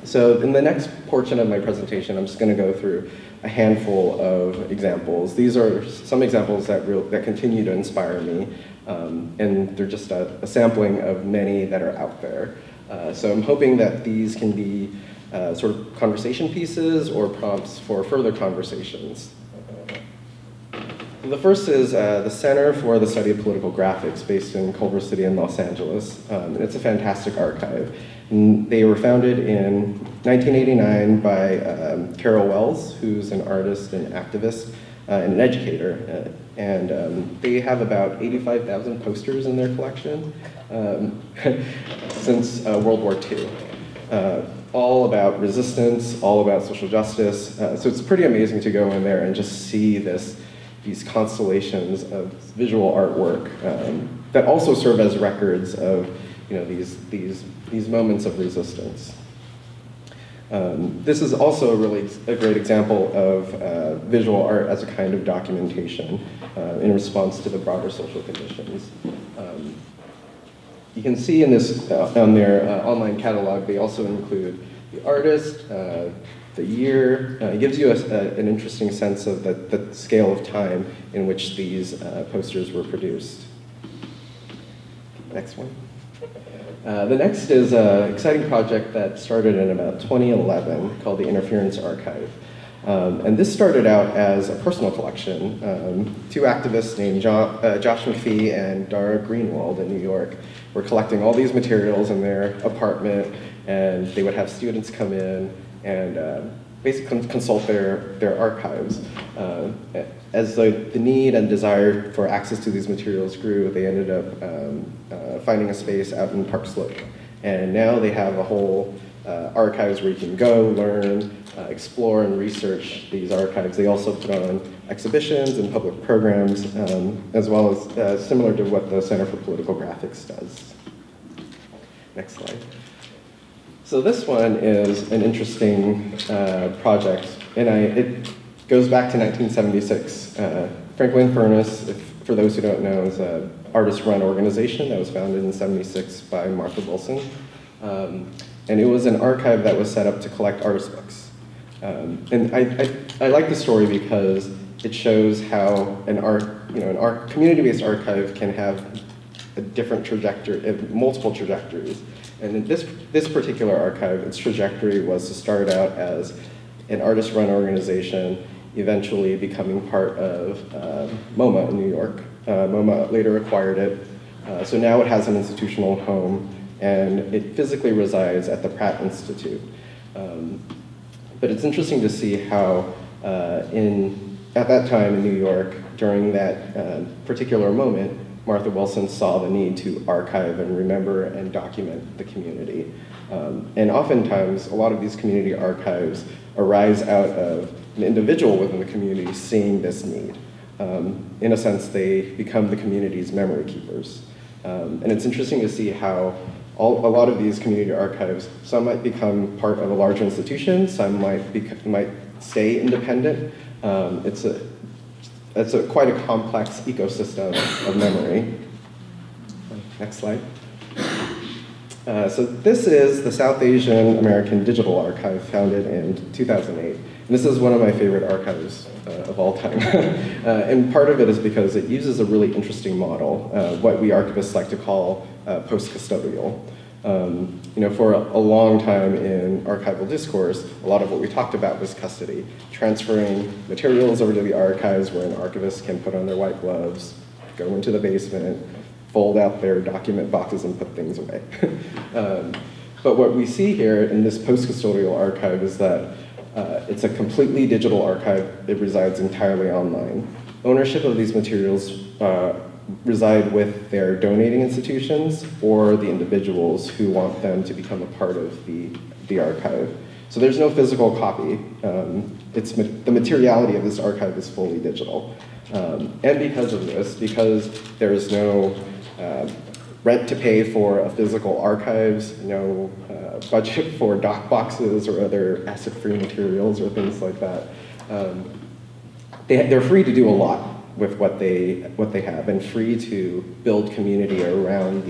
So in the next portion of my presentation, I'm just going to go through a handful of examples. These are some examples that continue to inspire me, and they're just a sampling of many that are out there. So I'm hoping that these can be sort of conversation pieces or prompts for further conversations. The first is the Center for the Study of Political Graphics, based in Culver City in Los Angeles. And it's a fantastic archive. And they were founded in 1989 by Carol Wells, who's an artist and activist and an educator. And they have about 85,000 posters in their collection since World War II. All about resistance, all about social justice. So it's pretty amazing to go in there and just see these constellations of visual artwork that also serve as records of these moments of resistance. This is also really a great example of visual art as a kind of documentation in response to the broader social conditions. You can see in this, on their online catalog, they also include the artist, the year. It gives you an interesting sense of the scale of time in which these posters were produced. Next one. The next is an exciting project that started in about 2011 called the Interference Archive. And this started out as a personal collection. Two activists named Josh McPhee and Dara Greenwald in New York were collecting all these materials in their apartment, and they would have students come in and basically consult their archives. As the need and desire for access to these materials grew, they ended up finding a space out in Park Slope. And now they have a whole archives where you can go, learn, explore, and research these archives. They also put on exhibitions and public programs, as well as similar to what the Center for Political Graphics does. Next slide. So this one is an interesting project, and it goes back to 1976. Franklin Furnace, for those who don't know, is an artist-run organization that was founded in '76 by Martha Wilson. And it was an archive that was set up to collect artist books. And I like the story because it shows how an community-based archive can have a different trajectory, multiple trajectories. And in this particular archive, its trajectory was to start out as an artist-run organization, eventually becoming part of MoMA in New York. MoMA later acquired it. So now it has an institutional home, and it physically resides at the Pratt Institute. But it's interesting to see how at that time in New York, during that particular moment, Martha Wilson saw the need to archive and remember and document the community. And oftentimes, a lot of these community archives arise out of an individual within the community seeing this need. In a sense, they become the community's memory keepers. And it's interesting to see how a lot of these community archives, some might become part of a larger institution, some might stay independent. It's quite a complex ecosystem of memory. Next slide. So this is the South Asian American Digital Archive, founded in 2008. And this is one of my favorite archives of all time. And part of it is because it uses a really interesting model, what we archivists like to call post-custodial. For a long time in archival discourse, a lot of what we talked about was custody, transferring materials over to the archives where an archivist can put on their white gloves, go into the basement, fold out their document boxes and put things away. But what we see here in this post-custodial archive is that it's a completely digital archive. It resides entirely online. Ownership of these materials reside with their donating institutions or the individuals who want them to become a part of the archive. So there's no physical copy. The materiality of this archive is fully digital. And because of this, because there is no rent to pay for a physical archives, no budget for doc boxes or other asset-free materials or things like that, they're free to do a lot with what they have, and free to build community around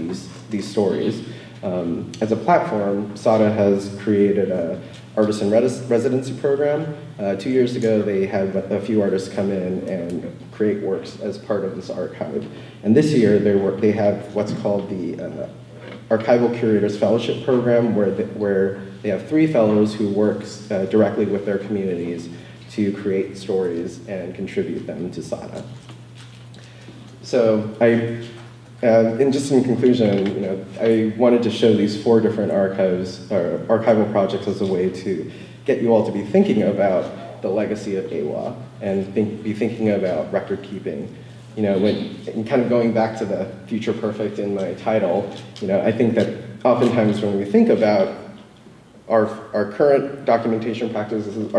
these stories. As a platform, SADA has created an artist in residency program. 2 years ago, they had a few artists come in and create works as part of this archive. And this year, they have what's called the Archival Curators Fellowship Program, where they have 3 fellows who work directly with their communities to create stories and contribute them to SADA. So in conclusion, I wanted to show these 4 different archival projects as a way to get you all to be thinking about the legacy of AWA and be thinking about record keeping. And kind of going back to the future perfect in my title, I think that oftentimes when we think about our current documentation practices,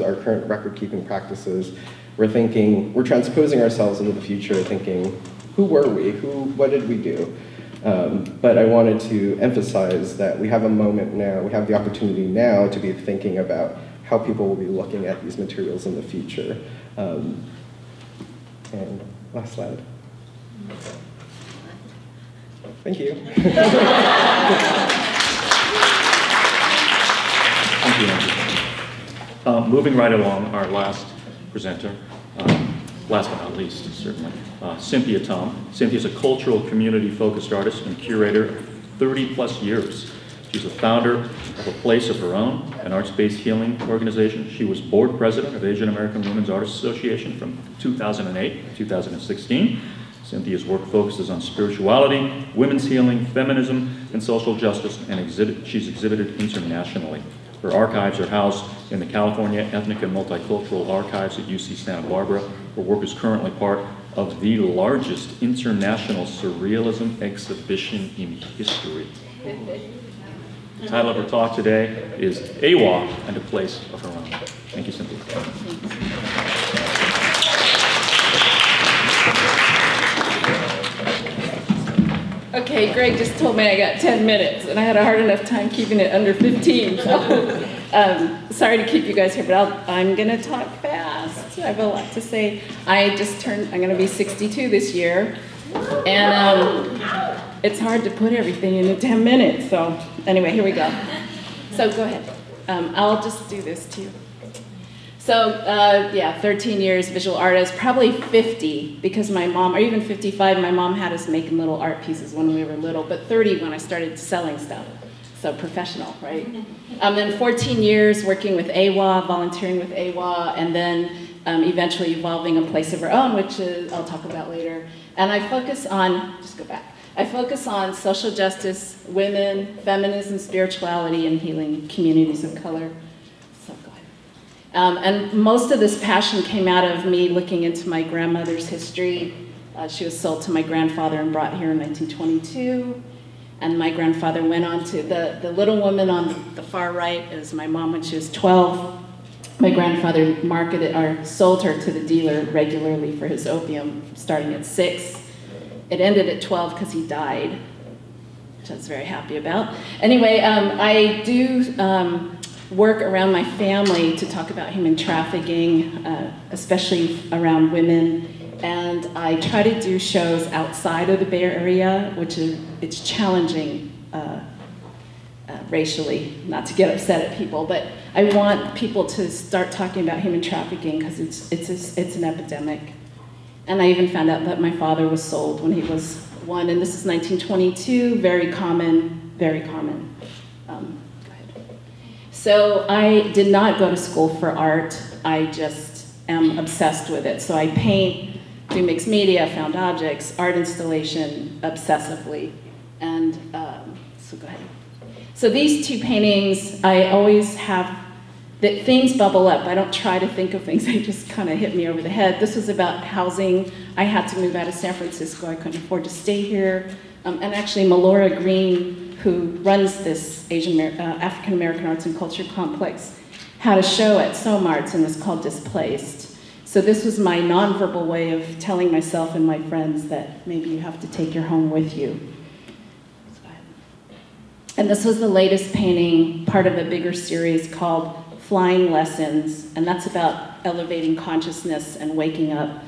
our current record keeping practices, we're transposing ourselves into the future thinking, who were we? What did we do? But I wanted to emphasize that we have a moment now, we have the opportunity now to be thinking about how people will be looking at these materials in the future. And last slide. Thank you. Thank you, Andrew. Moving right along, our last presenter, last but not least, certainly, Cynthia Tom. Cynthia is a cultural community-focused artist and curator of 30-plus years. She's a founder of A Place of Her Own, an arts-based healing organization. She was board president of Asian American Women's Artists Association from 2008 to 2016. Cynthia's work focuses on spirituality, women's healing, feminism, and social justice, and she's exhibited internationally. Her archives are housed in the California Ethnic and Multicultural Archives at UC Santa Barbara. Her work is currently part of the largest international surrealism exhibition in history. The title of her talk today is AWA and A Place of Her Own. Thank you, Cynthia. Okay, Greg just told me I got 10 minutes, and I had a hard enough time keeping it under 15. So, sorry to keep you guys here, but I'm going to talk fast. I have a lot to say. I'm going to be 62 this year, and it's hard to put everything into 10 minutes. So, anyway, here we go. So, go ahead. I'll just do this too. So, yeah, 13 years, visual artist, probably 50, because my mom, or even 55, my mom had us making little art pieces when we were little, but 30 when I started selling stuff. So professional, right? Then 14 years working with AWA, volunteering with AWA, and then eventually evolving A Place of Her Own, which I'll talk about later. And I focus on, just go back, I focus on social justice, women, feminism, spirituality, and healing communities of color. And most of this passion came out of me looking into my grandmother's history. She was sold to my grandfather and brought here in 1922. And my grandfather went on to, the little woman on the far right is my mom when she was 12. My grandfather marketed or sold her to the dealer regularly for his opium, starting at 6. It ended at 12 because he died, which I was very happy about. Anyway, I do work around my family to talk about human trafficking, especially around women. And I try to do shows outside of the Bay Area, which it's challenging racially, not to get upset at people, but I want people to start talking about human trafficking because it's an epidemic. And I even found out that my father was sold when he was 1, and this is 1922, very common, very common. So I did not go to school for art. I just am obsessed with it. So I paint, do mixed media, found objects, art installation obsessively. And so go ahead. So these 2 paintings, I always have, that things bubble up. I don't try to think of things, they just kind of hit me over the head. This was about housing. I had to move out of San Francisco. I couldn't afford to stay here. And actually, Melora Green, who runs this African American Arts and Culture Complex, had a show at SOMARTS and was called Displaced. So this was my nonverbal way of telling myself and my friends that maybe you have to take your home with you. And this was the latest painting, part of a bigger series called Flying Lessons, and that's about elevating consciousness and waking up.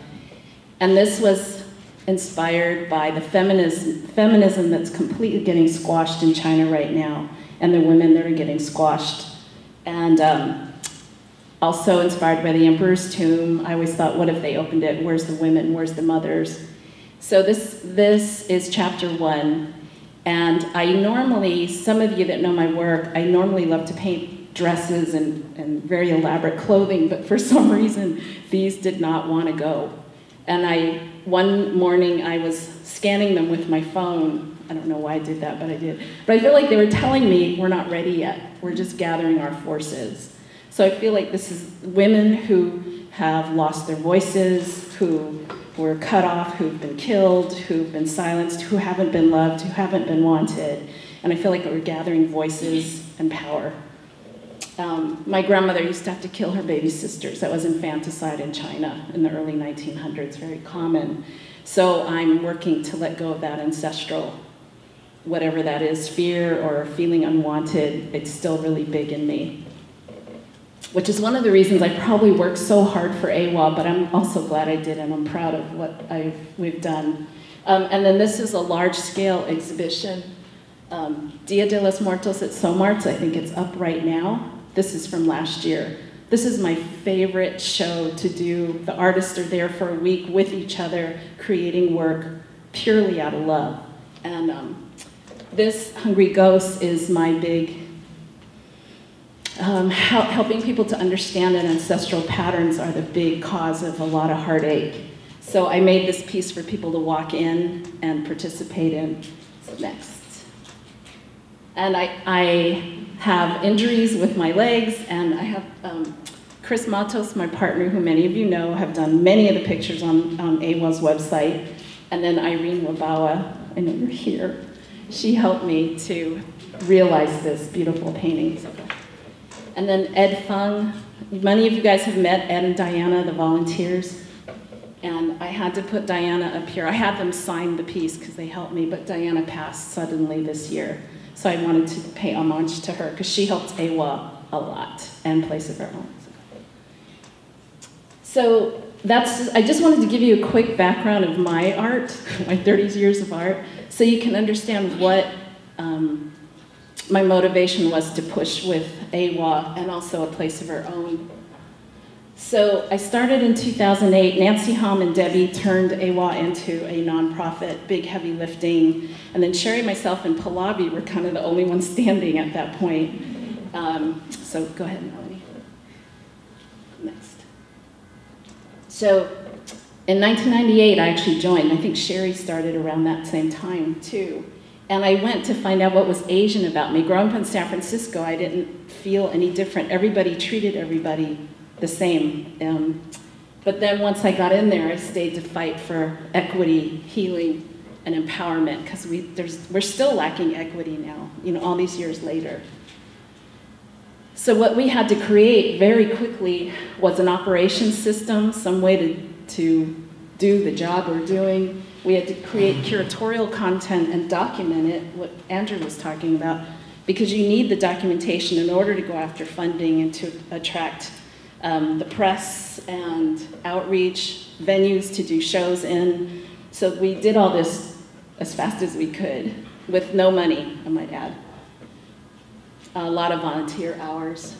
And this was inspired by the feminism that's completely getting squashed in China right now, and the women that are getting squashed. And also inspired by the Emperor's Tomb. I always thought, what if they opened it? Where's the women? Where's the mothers? So this is chapter 1. And I normally, some of you that know my work, I normally love to paint dresses and very elaborate clothing, but for some reason, these did not want to go. And one morning I was scanning them with my phone. I don't know why I did that, but I did. But I feel like they were telling me, we're not ready yet. We're just gathering our forces. So I feel like this is women who have lost their voices, who were cut off, who've been killed, who've been silenced, who haven't been loved, who haven't been wanted. And I feel like we're gathering voices and power. My grandmother used to have to kill her baby sisters. That was infanticide in China in the early 1900s, very common. So I'm working to let go of that ancestral, whatever that is, fear or feeling unwanted. It's still really big in me. Which is one of the reasons I probably worked so hard for AWA, but I'm also glad I did, and I'm proud of what we've done. And then this is a large-scale exhibition. Dia de los Muertos at Somarts, I think it's up right now. This is from last year. This is my favorite show to do. The artists are there for a week with each other, creating work purely out of love. And this Hungry Ghost is my big, helping people to understand that ancestral patterns are the big cause of a lot of heartache. So I made this piece for people to walk in and participate in. So next. And I have injuries with my legs, and I have Chris Matos, my partner, who many of you know, have done many of the pictures on AWA's website. And then Irene Wabawa, I know you're here. She helped me to realize this beautiful painting. And then Ed Fung. Many of you guys have met Ed and Diana, the volunteers. And I had to put Diana up here. I had them sign the piece because they helped me, but Diana passed suddenly this year. So I wanted to pay homage to her because she helped AWA a lot and Place of Our Own. So I just wanted to give you a quick background of my art, my 30 years of art, so you can understand what my motivation was to push with AWA and also A Place of Our Own. So I started in 2008. Nancy Hom and Debbie turned AWA into a nonprofit, big heavy lifting. And then Sherry, myself, and Pallavi were kind of the only ones standing at that point. So go ahead, Melanie. Next. So in 1998, I actually joined. I think Sherry started around that same time, too. And I went to find out what was Asian about me. Growing up in San Francisco, I didn't feel any different. Everybody treated everybody the same. But then once I got in there, I stayed to fight for equity, healing, and empowerment, because we're still lacking equity now, all these years later. So what we had to create very quickly was an operations system, some way to do the job we're doing. We had to create curatorial content and document it, what Andrew was talking about, because you need the documentation in order to go after funding and to attract the press and outreach, venues to do shows in. So we did all this as fast as we could, with no money, I might add. A lot of volunteer hours.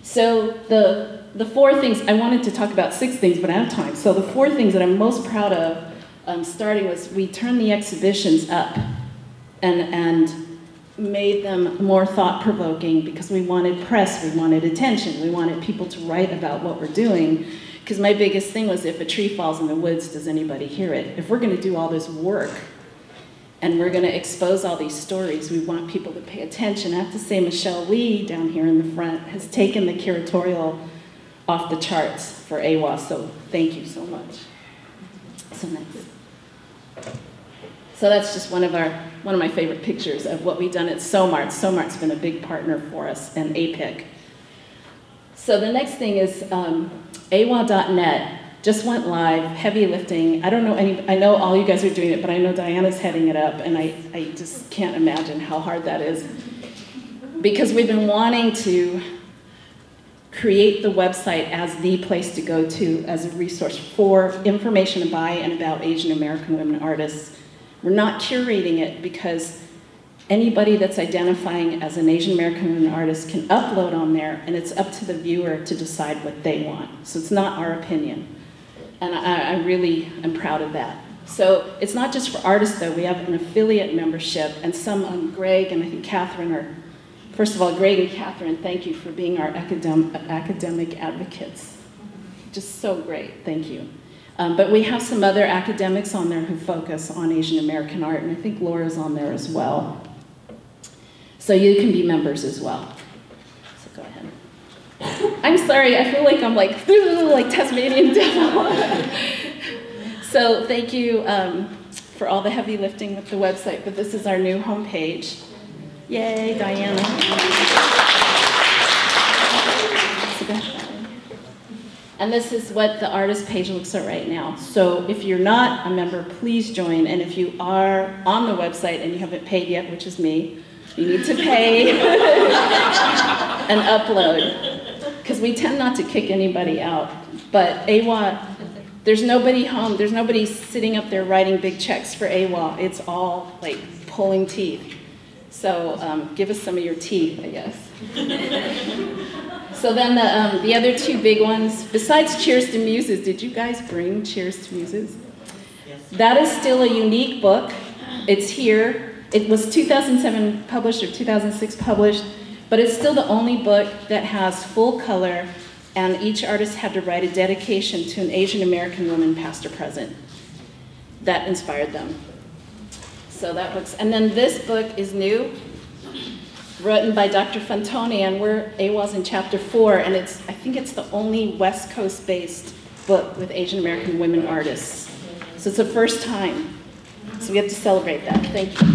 So the four things, I wanted to talk about 6 things, but I don't have time. So the 4 things that I'm most proud of starting was we turned the exhibitions up and made them more thought-provoking because we wanted press, we wanted attention, we wanted people to write about what we're doing. Because my biggest thing was, if a tree falls in the woods, does anybody hear it? If we're going to do all this work and we're going to expose all these stories, we want people to pay attention. I have to say, Michelle Lee down here in the front has taken the curatorial off the charts for AWA, so thank you so much. So next. So that's just one of my favorite pictures of what we've done at SOMART. SOMART's been a big partner for us, and APIC. So the next thing is AWA.net just went live, heavy lifting. I know all you guys are doing it, but I know Diana's heading it up, and I just can't imagine how hard that is. Because we've been wanting to create the website as the place to go to as a resource for information by and about Asian American women artists. We're not curating it because anybody that's identifying as an Asian American women artist can upload on there, and it's up to the viewer to decide what they want. So it's not our opinion. And I really am proud of that. So it's not just for artists, though. We have an affiliate membership, and some, Greg and I think Catherine are, first of all, Greg and Catherine, thank you for being our academic advocates. Just so great, thank you. But we have some other academics on there who focus on Asian American art, and I think Laura's on there as well. So you can be members as well. So go ahead. I'm sorry, I feel like I'm like Tasmanian devil. So thank you for all the heavy lifting with the website, but this is our new homepage. Yay, Diana. So go ahead. And this is what the artist page looks like right now. So if you're not a member, please join. And if you are on the website and you haven't paid yet, which is me, you need to pay and upload. Because we tend not to kick anybody out. But AWA, there's nobody home. There's nobody sitting up there writing big checks for AWA. It's all like pulling teeth. So give us some of your teeth, I guess. So then the other two big ones, besides Cheers to Muses, did you guys bring Cheers to Muses? Yes. That is still a unique book. It's here. It was 2007 published or 2006 published, but it's still the only book that has full color, and each artist had to write a dedication to an Asian American woman, past or present, that inspired them. So that book's, and then this book is new, written by Dr. Fantoni, and we're AWA's in chapter 4, and I think it's the only West Coast-based book with Asian American women artists. So it's the first time. So we have to celebrate that. Thank you.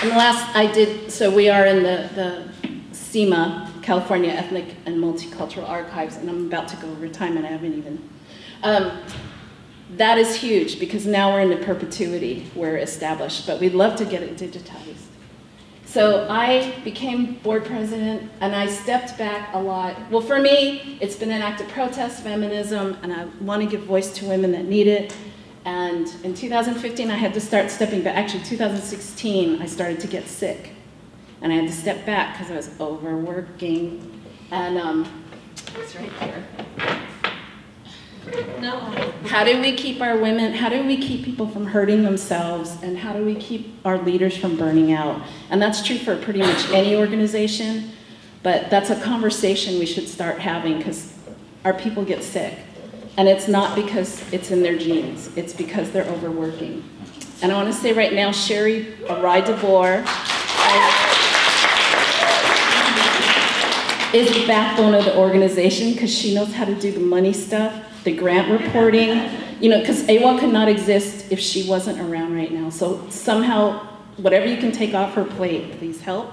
And the last so we are in the CEMA, California Ethnic and Multicultural Archives, and I'm about to go retirement, I haven't even. That is huge because now we're into perpetuity, we're established, but we'd love to get it digitized. So I became board president and I stepped back a lot. Well, for me, it's been an act of protest, feminism, and I want to give voice to women that need it. And in 2015, I had to start stepping back. Actually, 2016, I started to get sick. And I had to step back because I was overworking. And it's right here. No. How do we keep our women, how do we keep people from hurting themselves, and how do we keep our leaders from burning out? And that's true for pretty much any organization, but that's a conversation we should start having because our people get sick. And it's not because it's in their genes, it's because they're overworking. And I want to say right now, Sherry Arai-DeVore is the backbone of the organization because she knows how to do the money stuff, the grant reporting, because AWA could not exist if she wasn't around right now. So somehow, whatever you can take off her plate, please help.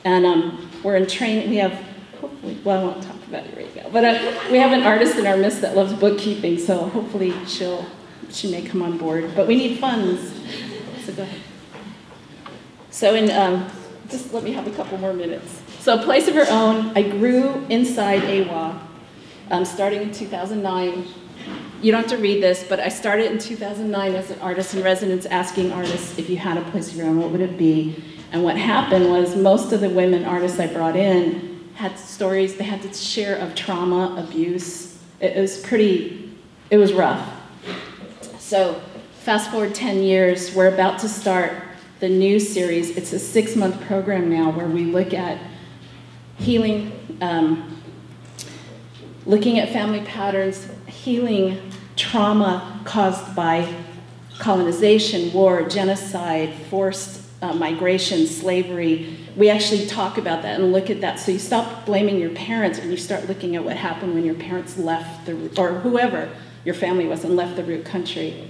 And we're in training, we have, hopefully, well, I won't talk about it right now, but we have an artist in our midst that loves bookkeeping, so hopefully she may come on board. But we need funds, so go ahead. So just let me have a couple more minutes. So A Place of Her Own, I grew inside AWA. Starting in 2009. You don't have to read this, but I started in 2009 as an artist in residence asking artists if you had a place of your own, what would it be? And what happened was most of the women artists I brought in had stories they had to share of trauma, abuse. It was rough. So fast forward 10 years, we're about to start the new series. It's a 6-month program now where we look at healing, looking at family patterns, healing trauma caused by colonization, war, genocide, forced migration, slavery. We actually talk about that and look at that. So you stop blaming your parents and you start looking at what happened when your parents left or whoever your family was and left the root country.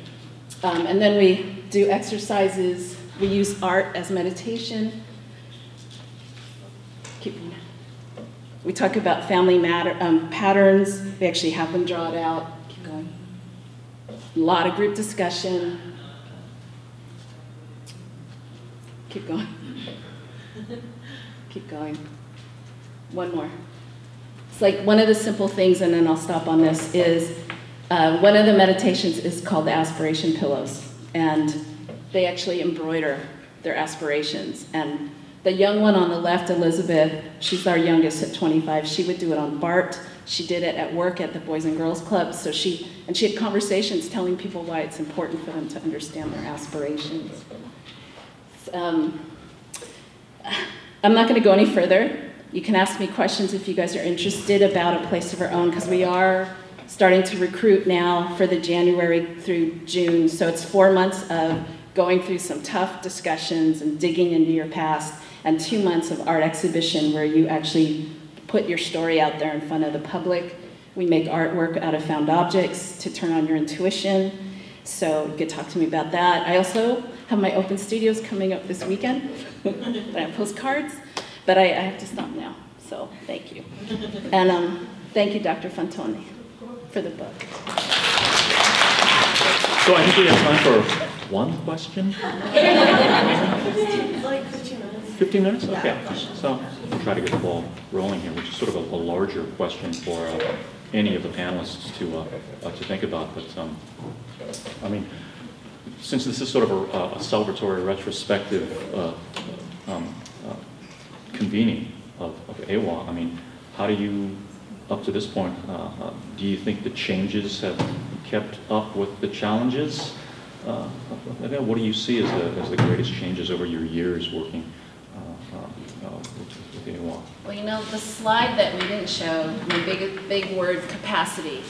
And then we do exercises. We use art as meditation. We talk about family patterns. We actually have them draw it out. Keep going. A lot of group discussion. Keep going. Keep going. One more. It's like one of the simple things, and then I'll stop on this, is one of the meditations is called the aspiration pillows. And they actually embroider their aspirations. And the young one on the left, Elizabeth, she's our youngest at 25. She would do it on BART. She did it at work at the Boys and Girls Club. So she had conversations telling people why it's important for them to understand their aspirations. I'm not going to go any further. You can ask me questions if you guys are interested about A Place of Our Own, because we are starting to recruit now for the January through June. So it's 4 months of going through some tough discussions and digging into your past, and 2 months of art exhibition where you actually put your story out there in front of the public. We make artwork out of found objects to turn on your intuition. So you could talk to me about that. I also have my open studios coming up this weekend. I have postcards, but I have to stop now. So thank you. And thank you, Dr. Fantoni, for the book. So I think we have time for one question. Like 15 minutes. 15 minutes? Okay. So we'll try to get the ball rolling here, which is sort of a larger question for any of the panelists to think about. But I mean, since this is sort of a celebratory retrospective convening of AWA, I mean, how do you, up to this point, do you think the changes have kept up with the challenges? What do you see as the greatest changes over your years working with AWA? Well, you know, the slide that we didn't show, the big word, capacity.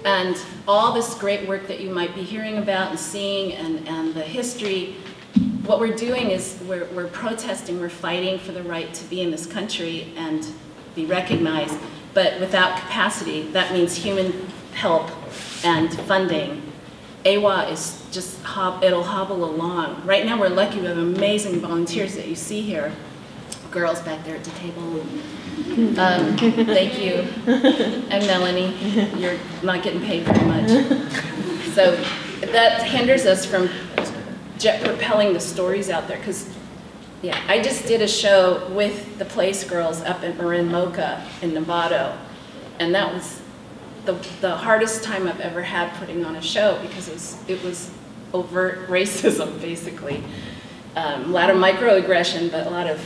And all this great work that you might be hearing about and seeing, and the history, what we're doing is we're protesting, we're fighting for the right to be in this country and be recognized, but without capacity. That means human help and funding. AWA is just, it'll hobble along. Right now we're lucky, we have amazing volunteers that you see here. Girls back there at the table. Thank you. I'm Melanie. You're not getting paid very much. So that hinders us from propelling the stories out there, because yeah, I just did a show with the Place Girls up at Marin Mocha in Novato, and that was the hardest time I've ever had putting on a show, because it was overt racism, basically. A lot of microaggression, but a lot of,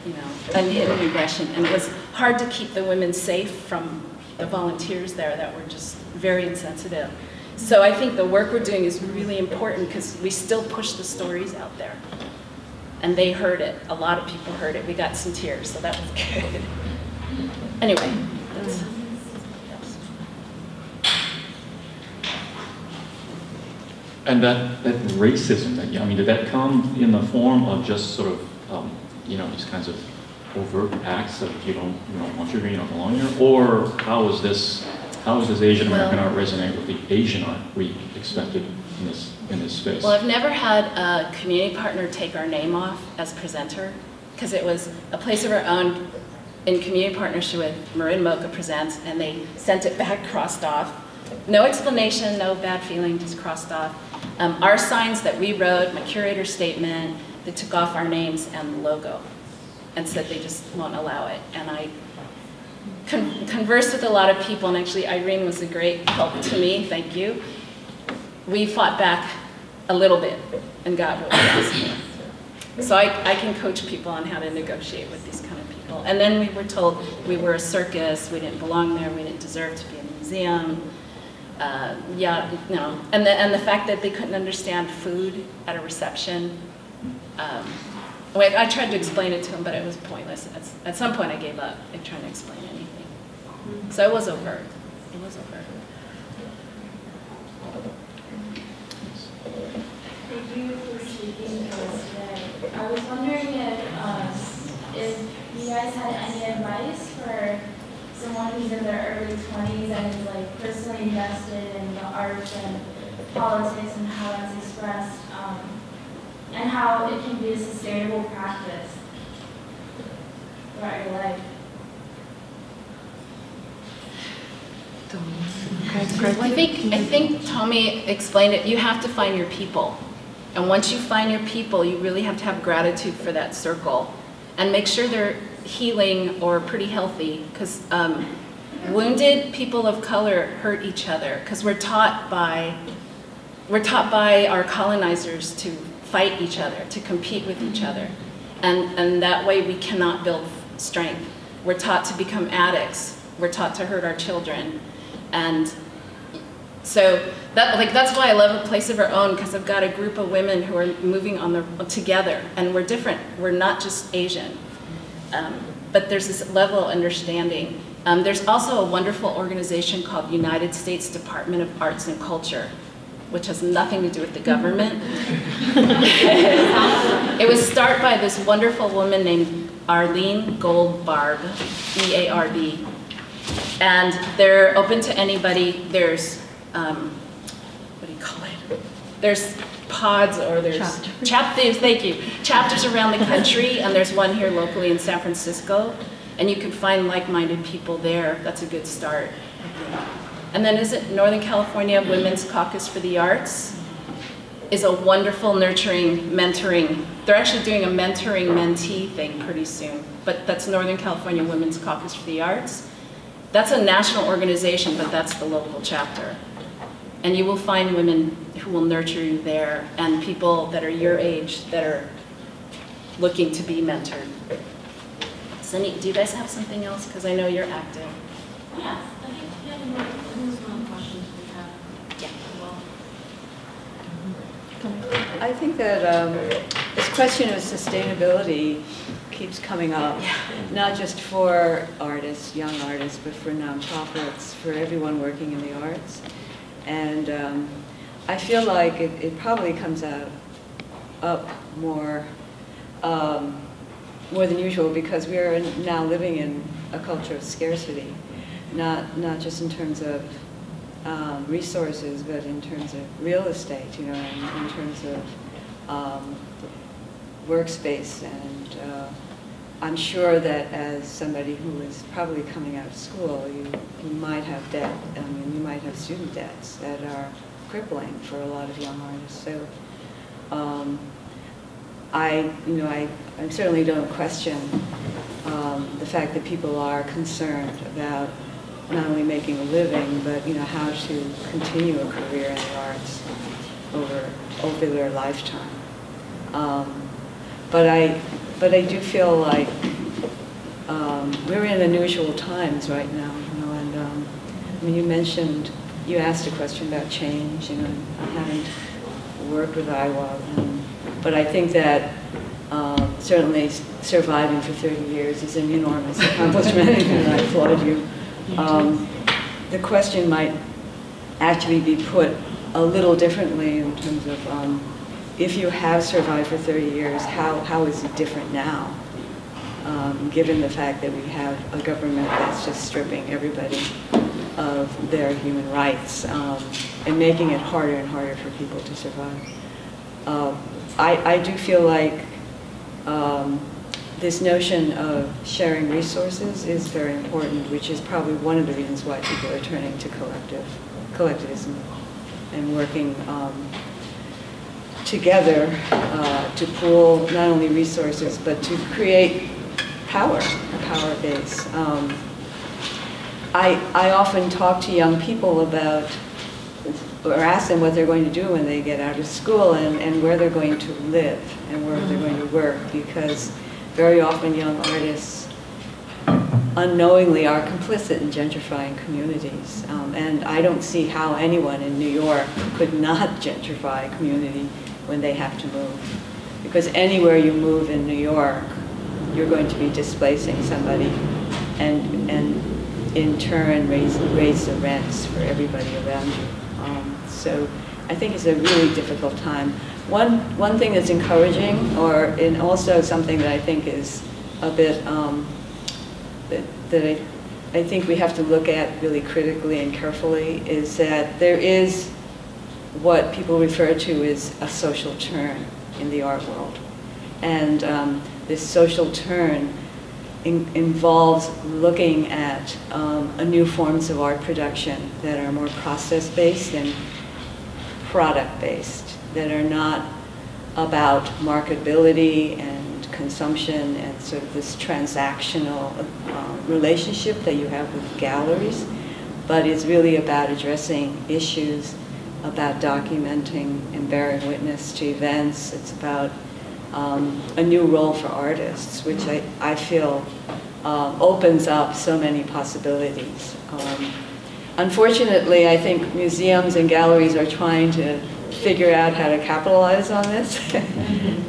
you know, unhidden aggression, and it was hard to keep the women safe from the volunteers there that were just very insensitive. So I think the work we're doing is really important, because we still push the stories out there. And they heard it. A lot of people heard it. We got some tears, so that was good. Anyway, that's... And that racism, I mean, did that come in the form of just sort of, you know, these kinds of overt acts of you don't want you here, you don't belong here, or how does this Asian American art resonate with the Asian art we expected in this space? Well, I've never had a community partner take our name off as presenter, because it was A Place of Our Own in community partnership with Marin Mocha Presents, and they sent it back crossed off. No explanation, no bad feeling, just crossed off. Our signs that we wrote, my curator's statement, they took off our names and the logo and said they just won't allow it. And I conversed with a lot of people, and actually Irene was a great help to me, thank you. We fought back a little bit and got what we asked for. So I can coach people on how to negotiate with these kind of people. And then we were told we were a circus, we didn't belong there, we didn't deserve to be in a museum. Yeah, you know, and the fact that they couldn't understand food at a reception. I tried to explain it to them, but it was pointless. At some point I gave up at trying to explain anything. So it was overt. It was overt. Thank you for speaking to us today. I was wondering if you guys had any advice for someone who's in their early 20s and is like personally invested in the arts and politics and how that's expressed, and how it can be a sustainable practice throughout your life. I think Tommy explained it. You have to find your people. And once you find your people, you really have to have gratitude for that circle. And make sure they're healing or pretty healthy, because wounded people of color hurt each other, because we're taught by our colonizers to fight each other, to compete with each other. And that way we cannot build strength. We're taught to become addicts. We're taught to hurt our children. And so that's why I love A Place of Our Own, because I've got a group of women who are moving on together, and we're different. We're not just Asian. but there's this level of understanding. There's also a wonderful organization called United States Department of Arts and Culture, which has nothing to do with the government. It was started by this wonderful woman named Arlene Goldbarb, B-A-R-B. And they're open to anybody. There's, what do you call it? There's pods, or there's chapters, thank you. Chapters around the country, and there's one here locally in San Francisco. And you can find like-minded people there. That's a good start, I think. And then is it Northern California Women's Caucus for the Arts? Is a wonderful nurturing, mentoring. They're actually doing a mentoring-mentee thing pretty soon. But that's Northern California Women's Caucus for the Arts. That's a national organization, but that's the local chapter. And you will find women who will nurture you there, and people that are your age that are looking to be mentored. Sunny, do you guys have something else? Because I know you're active. Yes, I think we have one questions we have. Yeah. Well, I think that this question of sustainability keeps coming up, not just for artists, young artists, but for nonprofits, for everyone working in the arts. And I feel like it probably comes up more than usual, because we are now living in a culture of scarcity, not just in terms of resources, but in terms of real estate, you know, in terms of workspace. And I'm sure that as somebody who is probably coming out of school, you might have debt. I mean, you might have student debts that are crippling for a lot of young artists. So I certainly don't question the fact that people are concerned about not only making a living, but how to continue a career in the arts over their lifetime. But I do feel like we're in unusual times right now, and I mean, you asked a question about change, I haven't worked with Iowa, but I think that certainly surviving for 30 years is an enormous accomplishment, and I applaud you. The question might actually be put a little differently in terms of if you have survived for 30 years, how is it different now, given the fact that we have a government that's just stripping everybody of their human rights and making it harder and harder for people to survive. I do feel like this notion of sharing resources is very important, which is probably one of the reasons why people are turning to collectivism and working together to pool not only resources, but to create power, a power base. I often talk to young people about, or ask them what they're going to do when they get out of school, and where they're going to live and where they're going to work, because very often young artists unknowingly are complicit in gentrifying communities. And I don't see how anyone in New York could not gentrify a community when they have to move. Because anywhere you move in New York, you're going to be displacing somebody, and in turn raise the rents for everybody around you. So I think it's a really difficult time. One thing that's encouraging, and also something that I think is a bit, that I think we have to look at really critically and carefully, is that there is what people refer to as a social turn in the art world. And this social turn involves looking at new forms of art production that are more process-based and product-based, that are not about marketability and consumption and sort of this transactional relationship that you have with galleries, but it's really about addressing issues, about documenting and bearing witness to events. It's about a new role for artists, which I feel opens up so many possibilities. Unfortunately, I think museums and galleries are trying to figure out how to capitalize on this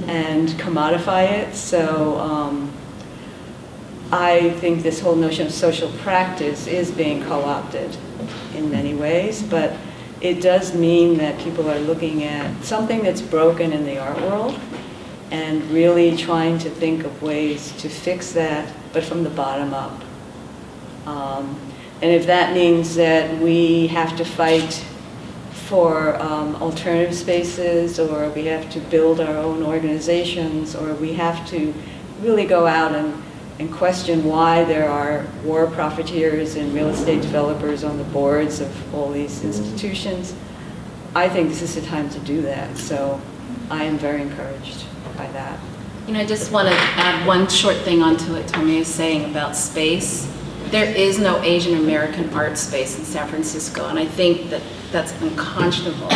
and commodify it. So I think this whole notion of social practice is being co-opted in many ways, but it does mean that people are looking at something that's broken in the art world and really trying to think of ways to fix that, but from the bottom up. And if that means that we have to fight for alternative spaces, or we have to build our own organizations, or we have to really go out and question why there are war profiteers and real estate developers on the boards of all these institutions, I think this is the time to do that. So I am very encouraged by that. You know, I just want to add one short thing onto what Tommy is saying about space. There is no Asian American art space in San Francisco, and I think that that's unconscionable.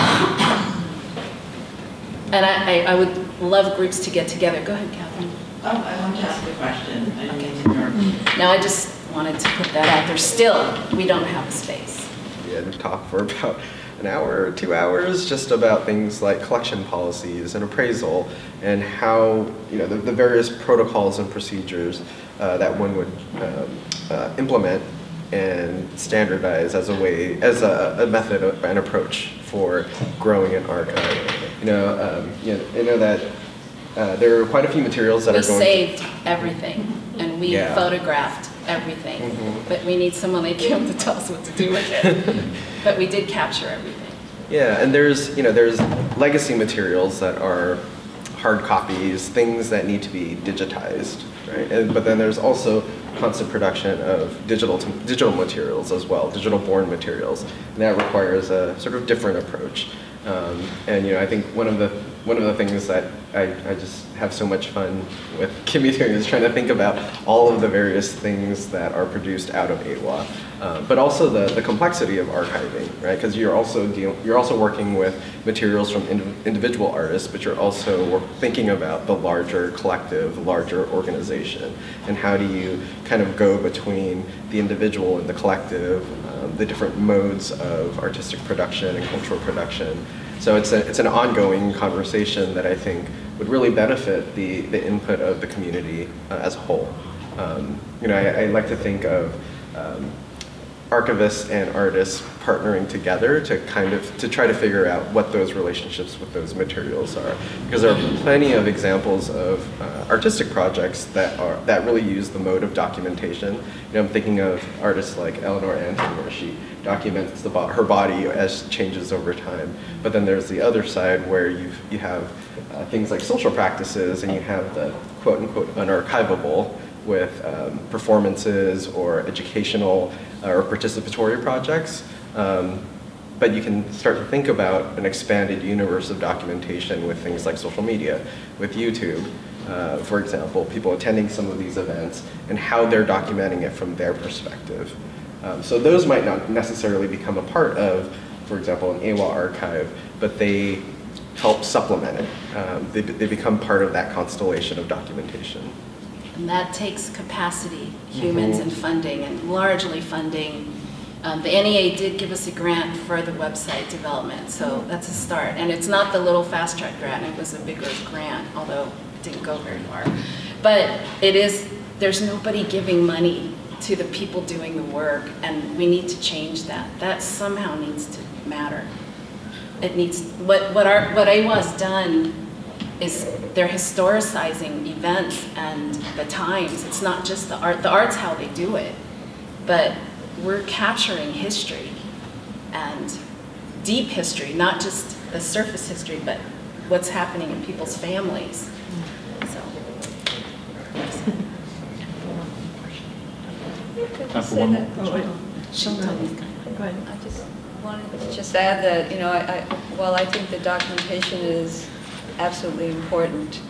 And I would love groups to get together. Go ahead, Catherine. Oh, I want to ask a question. I didn't mean to interrupt. Now, I just wanted to put that out there. Still, we don't have a space. We had to talk for about an hour or 2 hours just about things like collection policies and appraisal and how, you know, the various protocols and procedures that one would implement and standardize as a method, an approach for growing an archive. I know that there are quite a few materials that We are going saved everything, and we photographed everything, but we need someone like him to tell us what to do with it. But we did capture everything. Yeah, and there's legacy materials that are hard copies, things that need to be digitized, right? But then there's also constant production of digital materials as well, digital-born materials, and that requires a sort of different approach. And I think one of the things that I just have so much fun with Kimmy doing is trying to think about all of the various things that are produced out of AWA, but also the complexity of archiving, right? Because you're also working with materials from individual artists, but you're also thinking about the larger collective, the larger organization, and how do you kind of go between the individual and the collective, the different modes of artistic production and cultural production. So it's an ongoing conversation that I think would really benefit the input of the community as a whole. I like to think of archivists and artists partnering together to try to figure out what those relationships with those materials are, because there are plenty of examples of artistic projects that really use the mode of documentation. I'm thinking of artists like Eleanor Anton, where she documents her body as changes over time. But then there's the other side where you have things like social practices, and you have the quote-unquote unarchivable with performances or educational or participatory projects. But you can start to think about an expanded universe of documentation with things like social media, with YouTube, for example, people attending some of these events and how they're documenting it from their perspective. So those might not necessarily become a part of, for example, an AWA archive, but they help supplement it. They become part of that constellation of documentation. And that takes capacity, humans, and funding, and largely funding. The NEA did give us a grant for the website development, so that's a start. And it's not the little fast track grant, it was a bigger grant, although it didn't go very far. But there's nobody giving money to the people doing the work, and we need to change that. That somehow needs to matter. It needs, what AWA's done is they're historicizing events and the times. It's not just the art. The art's how they do it, but we're capturing history, and deep history, not just the surface history, but what's happening in people's families. So, I just wanted to just add that, while I think the documentation is absolutely important,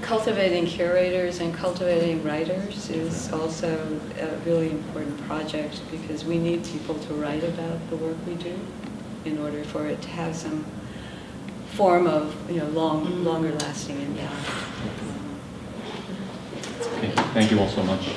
cultivating curators and cultivating writers is also a really important project, because we need people to write about the work we do in order for it to have some form of longer lasting impact. Okay, thank you all so much.